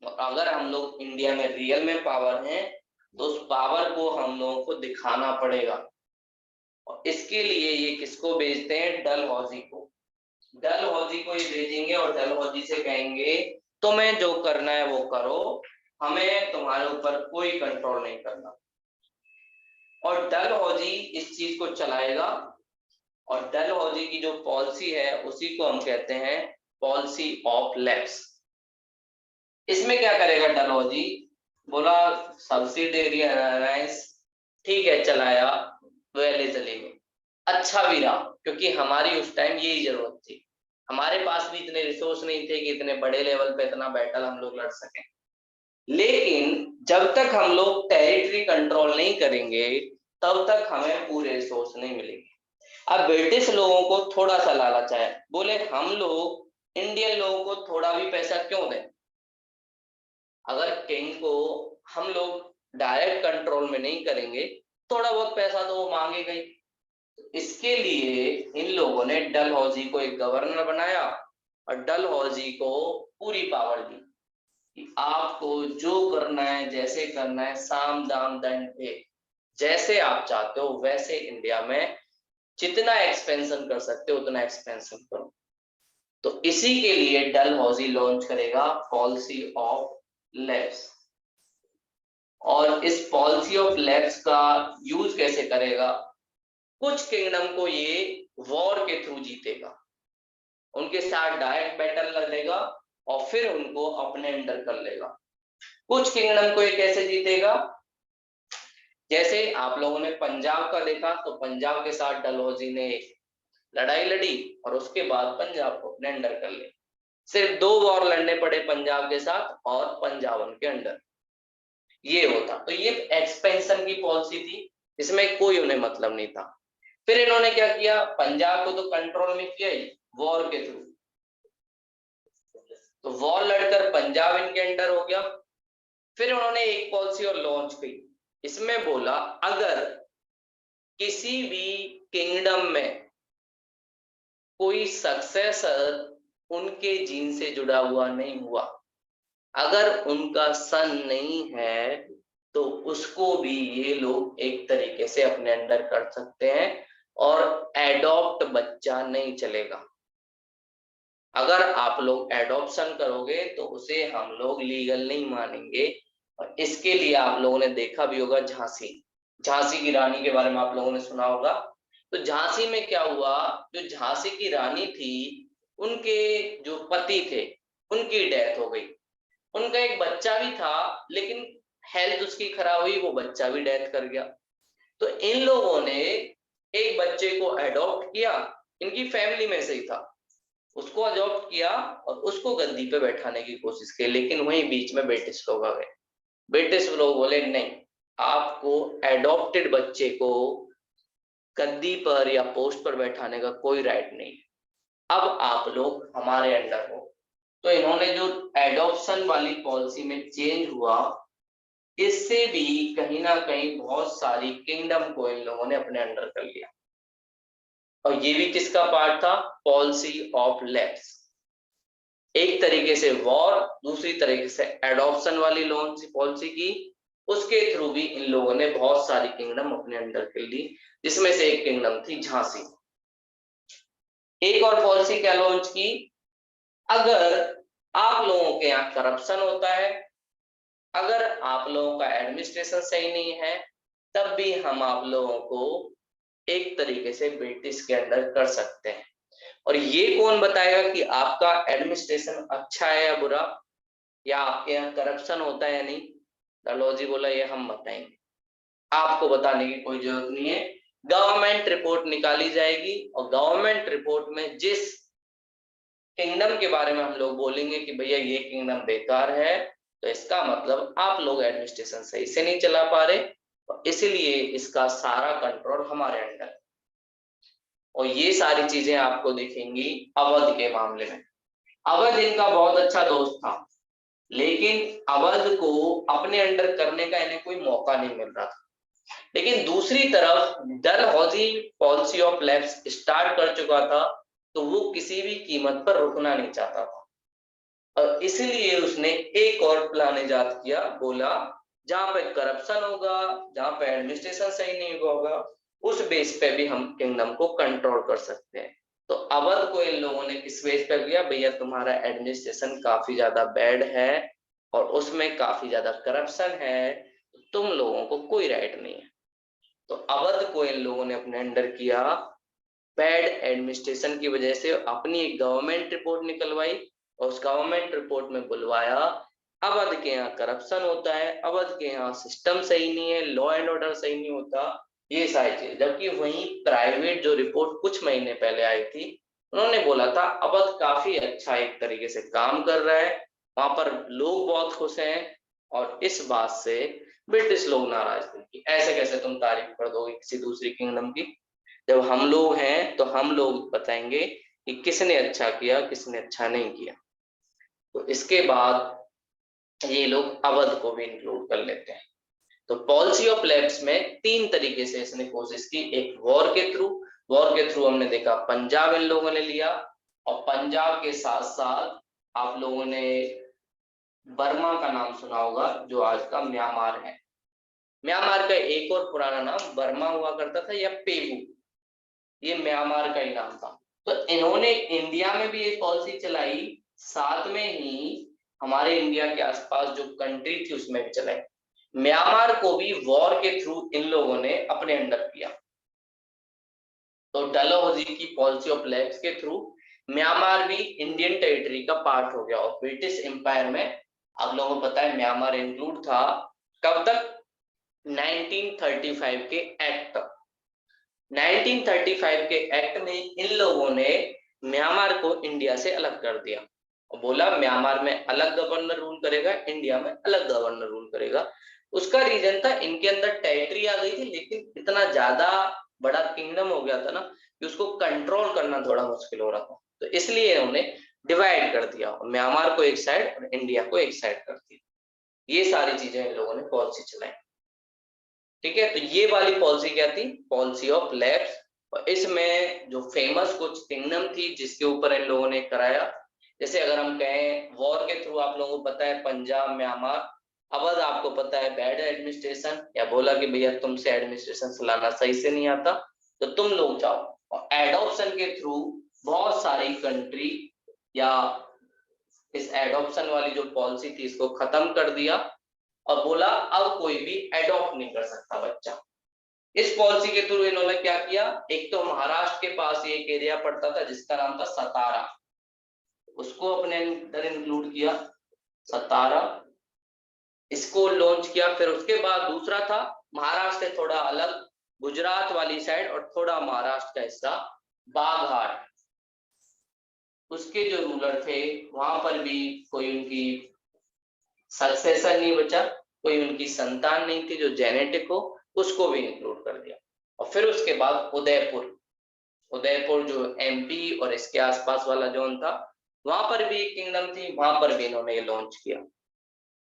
अगर हम लोग इंडिया में रियल में पावर हैं तो उस पावर को हम लोगों को दिखाना पड़ेगा। और इसके लिए ये किसको भेजते हैं? डलहौजी को। डलहौजी को ये भेजेंगे और डलहौजी से कहेंगे तुम्हें जो करना है वो करो, हमें तुम्हारे ऊपर कोई कंट्रोल नहीं करना। और डलहौजी इस चीज को चलाएगा। और डलहौजी की जो पॉलिसी है उसी को हम कहते हैं पॉलिसी ऑफ लैप्स। इसमें क्या करेगा डलहौजी? बोला सब्सिडियरी अलायंस ठीक है चलाया, वेल चलेंगे, अच्छा भी रहा, क्योंकि हमारी उस टाइम यही जरूरत थी। हमारे पास भी इतने रिसोर्स नहीं थे कि इतने बड़े लेवल पे इतना बैटल हम लोग लड़ सकें। लेकिन जब तक हम लोग टेरिटरी कंट्रोल नहीं करेंगे तब तक हमें पूरे रिसोर्स नहीं मिलेंगे। अब ब्रिटिश लोगों को थोड़ा सा लालच आया, बोले हम लोग इंडियन लोगों को थोड़ा भी पैसा क्यों दें? अगर किंग को हम लोग डायरेक्ट कंट्रोल में नहीं करेंगे, थोड़ा बहुत पैसा तो वो मांगेगा ही। इसके लिए इन लोगों ने डलहौजी को एक गवर्नर बनाया और डलहौजी को पूरी पावर दी कि आपको जो करना है, जैसे करना है, साम दाम दंड भेद, जैसे आप चाहते हो वैसे इंडिया में जितना एक्सपेंशन कर सकते हो उतना एक्सपेंशन करो। तो इसी के लिए डलहौजी लॉन्च करेगा पॉलिसी ऑफ लैप्स। और इस पॉलिसी ऑफ लैप्स का यूज कैसे करेगा? कुछ किंगडम को ये वॉर के थ्रू जीतेगा, उनके साथ डायरेक्ट बैटल लड़ेगा और फिर उनको अपने अंडर कर लेगा। कुछ किंगडम को ये कैसे जीतेगा? जैसे आप लोगों ने पंजाब का देखा, तो पंजाब के साथ डलहौजी ने लड़ाई लड़ी और उसके बाद पंजाब को अपने अंडर कर लिया। सिर्फ 2 वॉर लड़ने पड़े पंजाब के साथ और पंजाब उनके अंडर। ये होता, तो ये एक्सपेंशन की पॉलिसी थी, इसमें कोई उन्हें मतलब नहीं था। फिर इन्होंने क्या किया, पंजाब को तो कंट्रोल में किया ही वॉर के थ्रू, तो वॉर लड़कर पंजाब इनके अंडर हो गया। फिर उन्होंने एक पॉलिसी और लॉन्च की, इसमें बोला अगर किसी भी किंगडम में कोई सक्सेसर उनके जीन से जुड़ा हुआ नहीं हुआ, अगर उनका सन नहीं है, तो उसको भी ये लोग एक तरीके से अपने अंडर कर सकते हैं और एडॉप्ट बच्चा नहीं चलेगा। अगर आप लोग एडॉप्शन करोगे तो उसे हम लोग लीगल नहीं मानेंगे। और इसके लिए आप लोगों ने देखा भी होगा झांसी की रानी के बारे में आप लोगों ने सुना होगा। तो झांसी में क्या हुआ, जो झांसी की रानी थी, उनके जो पति थे उनकी डेथ हो गई। उनका एक बच्चा भी था, लेकिन हेल्थ उसकी खराब हुई, वो बच्चा भी डेथ कर गया। तो इन लोगों ने एक बच्चे को अडॉप्ट किया, इनकी फैमिली में से ही था, उसको अडॉप्ट किया और उसको गद्दी पे बैठाने की कोशिश की। लेकिन वहीं बीच में ब्रिटिश लोग आ गए। ब्रिटिश लोग बोले नहीं, आपको एडॉप्टेड बच्चे को गद्दी पर या पोस्ट पर बैठाने का कोई राइट नहीं, अब आप लोग हमारे अंडर हो। तो इन्होंने जो एडॉप्शन वाली पॉलिसी में चेंज हुआ, इससे भी कहीं ना कहीं बहुत सारी किंगडम को इन लोगों ने अपने अंडर कर लिया। और ये भी किसका पार्ट था? Policy of lapse. एक तरीके से वॉर, दूसरी तरीके से एडॉप्शन वाली लॉन्च पॉलिसी की, उसके थ्रू भी इन लोगों ने बहुत सारी किंगडम अपने अंडर कर ली, जिसमें से एक किंगडम थी झांसी। एक और पॉलिसी क्या लॉन्च की, अगर आप लोगों के यहाँ करप्शन होता है, अगर आप लोगों का एडमिनिस्ट्रेशन सही नहीं है, तब भी हम आप लोगों को एक तरीके से ब्रिटिश के अंडर कर सकते हैं। और ये कौन बताएगा कि आपका एडमिनिस्ट्रेशन अच्छा है या बुरा, या आपके यहाँ करप्शन होता है या नहीं? डलहौजी बोला ये हम बताएंगे, आपको बताने की कोई जरूरत नहीं है। गवर्नमेंट रिपोर्ट निकाली जाएगी और गवर्नमेंट रिपोर्ट में जिस किंगडम के बारे में हम लोग बोलेंगे कि भैया ये किंगडम बेकार है, तो इसका मतलब आप लोग एडमिनिस्ट्रेशन सही से नहीं चला पा रहे, और इसलिए इसका सारा कंट्रोल हमारे अंडर है। और ये सारी चीजें आपको दिखेंगी अवध के मामले में। अवध इनका बहुत अच्छा दोस्त था, लेकिन अवध को अपने अंडर करने का इन्हें कोई मौका नहीं मिल रहा था। लेकिन दूसरी तरफ Dalhousie policy of lapse start कर चुका था, तो वो किसी भी कीमत पर रुकना नहीं चाहता था। और इसलिए उसने एक और प्लान इजाद किया, बोला जहां पे करप्शन होगा, जहां पे एडमिनिस्ट्रेशन सही नहीं होगा, उस बेस पे भी हम किंगडम को कंट्रोल कर सकते हैं। तो अवध को इन लोगों ने किस बेस पे किया, भैया तुम्हारा एडमिनिस्ट्रेशन काफी ज्यादा बैड है और उसमें काफी ज्यादा करप्शन है, तो तुम लोगों को कोई राइट नहीं है। तो अवध को इन लोगों ने अपने अंडर किया, बैड एडमिनिस्ट्रेशन की वजह से अपनी एक गवर्नमेंट रिपोर्ट निकलवाई और उस गवर्नमेंट रिपोर्ट में बुलवाया, अवध के यहाँ करप्शन होता है, अवध के यहाँ सिस्टम सही नहीं है, लॉ एंड ऑर्डर सही नहीं होता, ये सारी चीज। जबकि वहीं प्राइवेट जो रिपोर्ट कुछ महीने पहले आई थी, उन्होंने बोला था अवध काफी अच्छा एक तरीके से काम कर रहा है, वहां पर लोग बहुत खुश हैं। और इस बात से ब्रिटिश लोग नाराज थे कि ऐसे कैसे तुम तारीफ कर दोगे किसी दूसरी किंगडम की, जब हम लोग हैं तो हम लोग बताएंगे कि किसने अच्छा किया किसने अच्छा नहीं किया। तो इसके बाद ये लोग अवध को भी इंक्लूड कर लेते हैं। तो पॉलिसी ऑफ लैप्स में 3 तरीके से इसने कोशिश की, एक वॉर के थ्रू हमने देखा पंजाब इन लोगों ने लिया, और पंजाब के साथ साथ आप लोगों ने बर्मा का नाम सुना होगा, जो आज का म्यांमार है। म्यांमार का एक और पुराना नाम बर्मा हुआ करता था, या पेगू। ये म्यांमार का ही नाम था। तो इन्होंने इंडिया में भी ये पॉलिसी चलाई, साथ में ही हमारे इंडिया के आसपास जो कंट्री थी उसमें भी चलाई। म्यांमार को भी वॉर के थ्रू इन लोगों ने अपने अंडर किया। तो डलहौजी की पॉलिसी ऑफ लैब्स के थ्रू म्यांमार भी इंडियन टेरिटरी का पार्ट हो गया और ब्रिटिश एम्पायर में आप लोगों को पता है म्यांमार इंक्लूड था। कब तक? 1935 के एक्ट तक। 1935 के एक्ट में इन लोगों ने म्यांमार को इंडिया से अलग कर दिया और बोला म्यांमार में अलग गवर्नर रूल करेगा, इंडिया में अलग गवर्नर रूल करेगा। उसका रीजन था इनके अंदर टेरिटरी आ गई थी, लेकिन इतना ज्यादा बड़ा किंगडम हो गया था ना कि उसको कंट्रोल करना थोड़ा मुश्किल हो रहा था। तो इसलिए इन्होंने डिवाइड कर दिया, म्यांमार को एक साइड और इंडिया को एक साइड कर दिया। ये सारी चीजें इन लोगों ने पॉलिसी चलाई। ठीक है, तो ये वाली पॉलिसी क्या थी? Policy of lapse. और इसमें जो फेमस कुछ किंगडम थी जिसके ऊपर इन लोगों ने कराया, जैसे अगर हम कहें वॉर के थ्रू, आप लोगों को पता है पंजाब, म्यांमार, अवध आपको पता है बैड एडमिनिस्ट्रेशन, या बोला कि भैया तुमसे एडमिनिस्ट्रेशन चलाना सही से नहीं आता तो तुम लोग जाओ। और एडॉप्शन के थ्रू बहुत सारी कंट्री या इस एडॉप्शन वाली जो पॉलिसी थी इसको खत्म कर दिया और बोला अब कोई भी एडॉप्ट नहीं कर सकता बच्चा। इस पॉलिसी के थ्रू इन्होंने क्या किया? एक तो महाराष्ट्र के पास एक एरिया पड़ता था जिसका नाम था सतारा, उसको अपने अंदर इंक्लूड किया, सतारा, इसको लॉन्च किया। फिर उसके बाद दूसरा था महाराष्ट्र से थोड़ा अलग गुजरात वाली साइड और थोड़ा महाराष्ट्र का हिस्सा बाघाट, उसके जो रूलर थे वहां पर भी कोई उनकी सक्सेसर नहीं बचा, कोई उनकी संतान नहीं थी जो जेनेटिक हो, उसको भी इंक्लूड कर दिया। और फिर उसके बाद उदयपुर, उदयपुर जो एमपी और इसके आसपास वाला जोन था वहां पर भी एक किंगडम थी, वहां पर भी इन्होंने ये लॉन्च किया।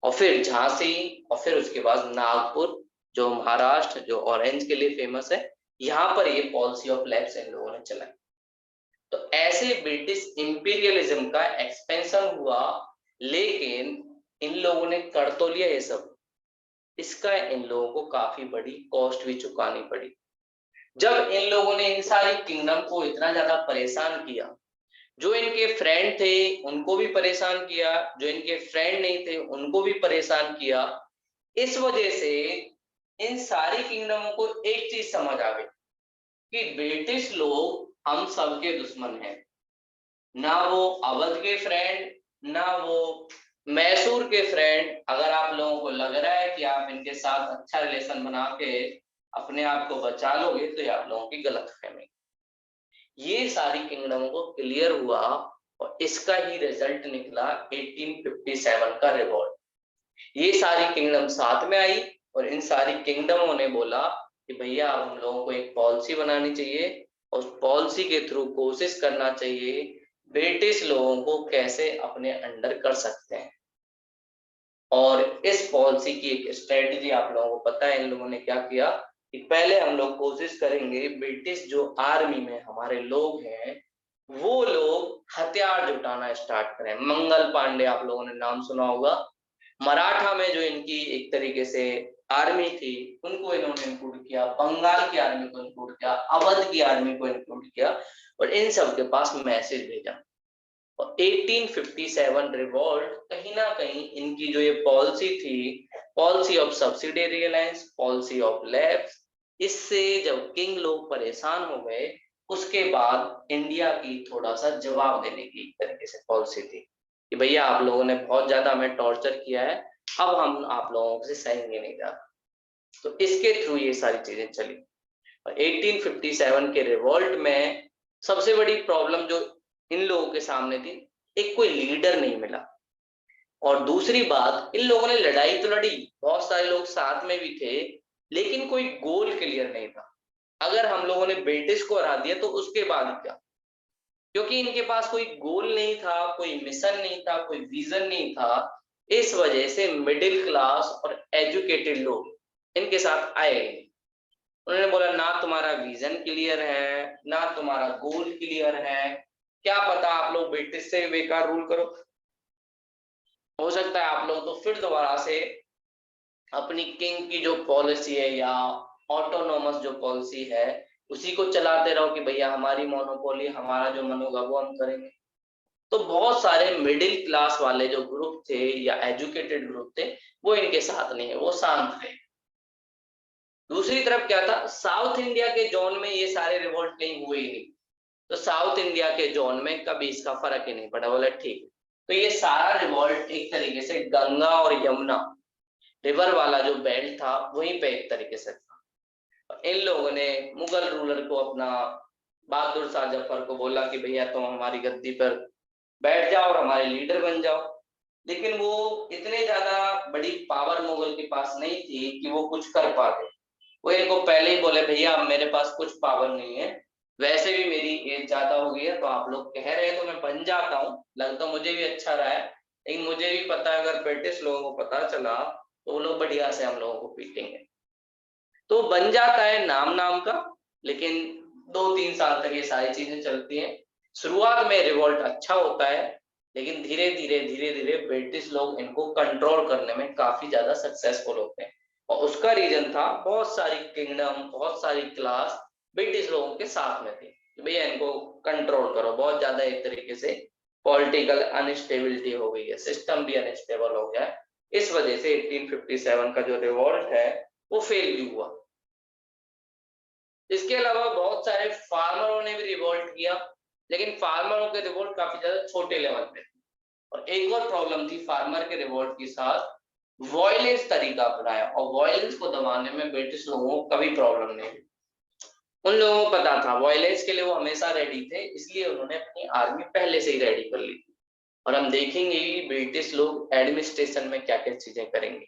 और फिर झांसी और फिर उसके बाद नागपुर जो महाराष्ट्र जो ऑरेंज के लिए फेमस है, यहाँ पर ये पॉलिसी ऑफ लैब्स इन लोगों ने चलाई। तो ऐसे ब्रिटिश इंपीरियलिज्म का एक्सपेंशन हुआ, लेकिन इन लोगों ने कर तो लिया ये सब, इसका इन लोगों को काफी बड़ी कॉस्ट भी चुकानी पड़ी। जब इन लोगों ने इन सारी किंगडम को इतना ज्यादा परेशान किया, जो इनके फ्रेंड थे उनको भी परेशान किया, जो इनके फ्रेंड नहीं थे उनको भी परेशान किया, इस वजह से इन सारी किंगडमों को एक चीज समझ आ गई कि ब्रिटिश लोग हम सबके दुश्मन हैं, ना वो अवध के फ्रेंड, ना वो मैसूर के फ्रेंड। अगर आप लोगों को लग रहा है कि आप इनके साथ अच्छा रिलेशन बना के अपने आप को बचा लोगे तो ये आप लोगों की गलतफहमी। ये सारी किंगडमों को क्लियर हुआ और इसका ही रिजल्ट निकला 1857 का रिवॉल्ट। ये सारी किंगडम साथ में आई और इन सारी किंगडमों ने बोला कि भैया हम लोगों को एक पॉलिसी बनानी चाहिए और उस पॉलिसी के थ्रू कोशिश करना चाहिए ब्रिटिश लोगों को कैसे अपने अंडर कर सकते हैं। और इस पॉलिसी की एक स्ट्रेटजी आप लोगों को पता है इन लोगों ने क्या किया कि पहले हम लोग कोशिश करेंगे ब्रिटिश जो आर्मी में हमारे लोग हैं वो लोग हथियार जुटाना स्टार्ट करें। मंगल पांडे आप लोगों ने नाम सुना होगा, मराठा में जो इनकी एक तरीके से आर्मी थी उनको इन्होंने इंक्लूड किया, बंगाल की आर्मी को इंक्लूड किया, अवध की आर्मी को इंक्लूड किया और इन सब के पास मैसेज भेजा। और 1857 रिवॉल्ट कहीं ना कहीं इनकी जो ये पॉलिसी थी, policy of subsidiary alliance, policy of labs, इससे जब किंग लोग परेशान हो गए उसके बाद इंडिया की थोड़ा सा जवाब देने की एक तरीके से पॉलिसी थी कि भैया आप लोगों ने बहुत ज्यादा हमें टॉर्चर किया है, अब हम आप लोगों से सहेंगे नहीं जाते। तो इसके थ्रू ये सारी चीजें चली। और 1857 के रिवॉल्ट में सबसे बड़ी प्रॉब्लम जो इन लोगों के सामने थी, एक कोई लीडर नहीं मिला। और दूसरी बात, इन लोगों ने लड़ाई तो लड़ी, बहुत सारे लोग साथ में भी थे, लेकिन कोई गोल क्लियर नहीं था। अगर हम लोगों ने ब्रिटिश को हरा दिया तो उसके बाद क्या? क्योंकि इनके पास कोई गोल नहीं था, कोई मिशन नहीं था, कोई विजन नहीं था। इस वजह से मिडिल क्लास और एजुकेटेड लोग इनके साथ आए। उन्होंने बोला ना तुम्हारा विजन क्लियर है, ना तुम्हारा गोल क्लियर है, क्या पता आप लोग ब्रिटिश से बेकार रूल करो, हो सकता है आप लोग तो फिर दोबारा से अपनी किंग की जो पॉलिसी है या ऑटोनोमस जो पॉलिसी है उसी को चलाते रहो कि भैया हमारी मोनोपोली, हमारा जो मन होगा वो हम करेंगे। तो बहुत सारे मिडिल क्लास वाले जो ग्रुप थे या एजुकेटेड ग्रुप थे वो इनके साथ नहीं है, वो शांत थे। दूसरी तरफ क्या था, साउथ इंडिया के जोन में ये सारे रिवोल्ट नहीं हुए ही नहीं, तो साउथ इंडिया के जोन में कभी इसका फर्क ही नहीं पड़ा। बोला ठीक, तो ये सारा रिवोल्ट एक तरीके से गंगा और यमुना रिवर वाला जो बेल्ट था वहीं पे एक तरीके से था। इन लोगों ने मुगल रूलर को, अपना बहादुर शाह जफर को बोला कि भैया तुम हमारी गद्दी पर बैठ जाओ और हमारे लीडर बन जाओ। लेकिन वो इतने ज्यादा बड़ी पावर मुगल के पास नहीं थी कि वो कुछ कर पाते। वो इनको पहले ही बोले भैया मेरे पास कुछ पावर नहीं है, वैसे भी मेरी एज ज्यादा हो गई है, तो आप लोग कह रहे हैं तो मैं बन जाता हूँ, लगता मुझे भी अच्छा रहा है, लेकिन मुझे भी पता है अगर ब्रिटिश लोगों को पता चला तो वो लोग बढ़िया से हम लोगों को पीटेंगे। तो बन जाता है नाम नाम का, लेकिन 2-3 साल तक ये सारी चीजें चलती हैं। शुरुआत में रिवोल्ट अच्छा होता है, लेकिन धीरे धीरे ब्रिटिश लोग इनको कंट्रोल करने में काफी ज्यादा सक्सेसफुल होते हैं। और उसका रीजन था बहुत सारी किंगडम, बहुत सारी क्लास ब्रिटिश लोगों के साथ में थी, भैया इनको कंट्रोल करो। बहुत ज्यादा एक तरीके से पॉलिटिकल अनस्टेबिलिटी हो गई है, सिस्टम भी अनस्टेबल हो गया है। इस वजह से 1857 का जो रिवोल्ट है वो फेल भी हुआ। इसके अलावा बहुत सारे फार्मरों ने भी रिवोल्ट किया, लेकिन फार्मरों के रिवोल्ट काफी ज्यादा छोटे लेवल पे थे। और एक और प्रॉब्लम थी फार्मर के रिवोल्ट के साथ, वॉयलेंस तरीका अपनाया, और वॉयलेंस को दबाने में ब्रिटिश लोगों को कभी प्रॉब्लम नहीं हुई। उन लोगों को पता था वॉयलेंस के लिए वो हमेशा रेडी थे, इसलिए उन्होंने अपनी आर्मी पहले से ही रेडी कर ली थी। और हम देखेंगे ब्रिटिश लोग एडमिनिस्ट्रेशन में क्या क्या चीजें करेंगे।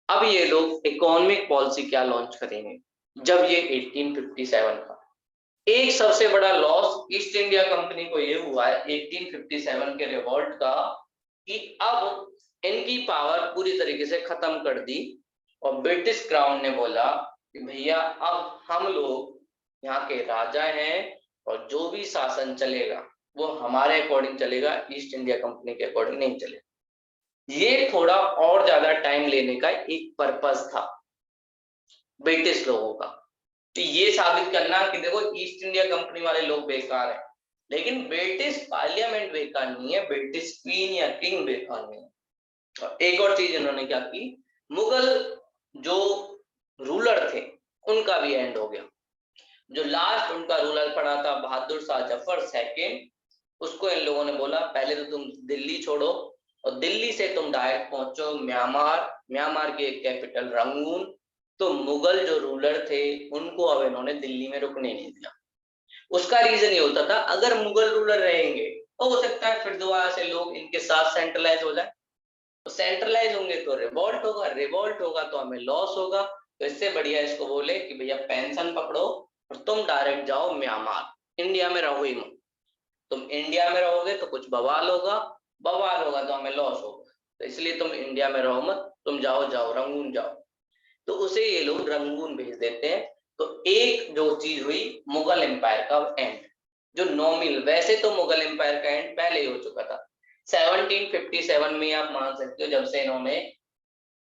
अब ये लोग इकोनॉमिक पॉलिसी क्या लॉन्च करेंगे, जब ये 1857 का एक सबसे बड़ा लॉस ईस्ट इंडिया कंपनी को ये हुआ है 1857 के रिवॉल्ट का, कि अब इनकी पावर पूरी तरीके से खत्म कर दी। और ब्रिटिश क्राउन ने बोला कि भैया अब हम लोग यहाँ के राजा हैं, और जो भी शासन चलेगा वो हमारे अकॉर्डिंग चलेगा, ईस्ट इंडिया कंपनी के अकॉर्डिंग नहीं चलेगा। ये थोड़ा और ज्यादा टाइम लेने का एक पर्पस था ब्रिटिश लोगों का, कि ये साबित करना कि देखो ईस्ट इंडिया कंपनी वाले लोग बेकार हैं। लेकिन ब्रिटिश पार्लियामेंट बेकार नहीं है, ब्रिटिश क्वीन या किंग बेकार नहीं है। और एक और चीज इन्होंने क्या की, मुगल जो रूलर थे उनका भी एंड हो गया। जो लास्ट उनका रूलर पड़ा था बहादुर शाह जफर सेकेंड, उसको इन लोगों ने बोला पहले तो तुम दिल्ली छोड़ो, और दिल्ली से तुम डायरेक्ट पहुंचो म्यांमार, म्यांमार की एक कैपिटल रंगून। तो मुगल जो रूलर थे उनको अब इन्होंने दिल्ली में रुकने नहीं दिया। उसका रीजन ये होता था अगर मुगल रूलर रहेंगे तो हो सकता है फिर दोबारा से लोग इनके साथ सेंट्रलाइज हो जाए, तो सेंट्रलाइज होंगे तो रिवोल्ट होगा, रिवोल्ट होगा तो हमें लॉस होगा। तो इससे बढ़िया इसको बोले कि भैया पेंशन पकड़ो और तुम डायरेक्ट जाओ म्यांमार, इंडिया में रहो ही मत। तुम इंडिया में रहोगे तो कुछ बवाल होगा, बवाल होगा तो हमें लॉस होगा, तो इसलिए तुम इंडिया में रहो मत, तुम जाओ जाओ रंगून जाओ। तो उसे ये लोग रंगून भेज देते हैं। तो एक जो चीज हुई मुगल एम्पायर का एंड, जो नॉमिनल, वैसे तो मुगल एम्पायर का एंड पहले ही हो चुका था 1757 में, आप मान सकते हो जब से इन्होंने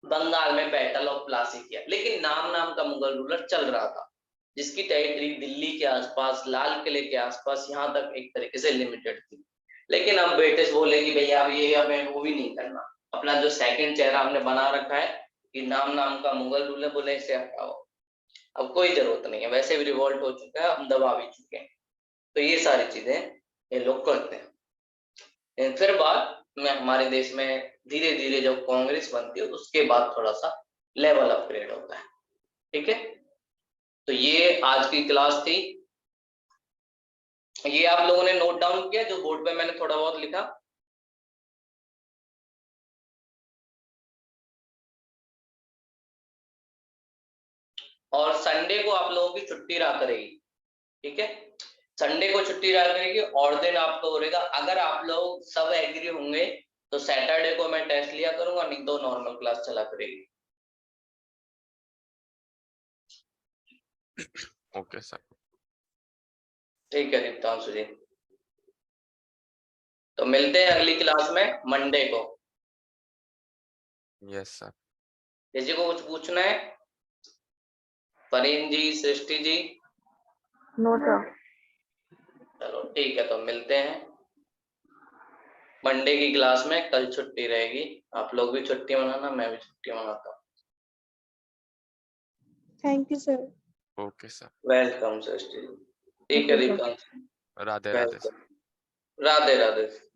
बंगाल में बैटल ऑफ प्लासी किया। लेकिन नाम नाम का मुगल रूलर चल रहा था, जिसकी टेरिटरी दिल्ली के आसपास, लाल किले के आसपास, यहाँ तक एक तरीके से लिमिटेड थी। लेकिन अब ब्रिटिश बोले कि भैया अब ये हमें वो भी नहीं करना, अपना जो सेकंड चेहरा हमने बना रखा है कि नाम नाम का मुगल रूलर, बोले इसे हटाओ, अब कोई जरूरत नहीं है, वैसे भी रिवॉल्ट हो चुका है, हम दबा भी चुके हैं। तो ये सारी चीजें ये लोग करते हैं। फिर बाद में हमारे देश में धीरे धीरे जब कांग्रेस बनती है उसके बाद थोड़ा सा लेवल अपग्रेड होता है। ठीक है, तो ये आज की क्लास थी। ये आप लोगों ने नोट डाउन किया जो बोर्ड पे मैंने थोड़ा बहुत लिखा? और संडे को आप लोगों की छुट्टी रहा करेगी, ठीक है, संडे को छुट्टी रहा करेगी, और दिन आपको रहेगा। अगर आप लोग सब एग्री होंगे तो सैटरडे को मैं टेस्ट लिया करूंगा, नहीं तो नॉर्मल क्लास चला करेगी। Okay sir. ठीक है दीप्तांशु जी, तो मिलते हैं अगली क्लास में मंडे को। Yes sir. किसी को कुछ पूछना है? फरीन जी, सृष्टि जी? No sir. चलो ठीक है, तो मिलते हैं मंडे की क्लास में। कल छुट्टी रहेगी, आप लोग भी छुट्टी मनाना, मैं भी छुट्टी मनाता हूँ। Thank you sir. Okay sir, welcome sir. ठीक है Okay, sir. Deepansh, Radhe Radhe sir. Welcome. Radhe Radhe.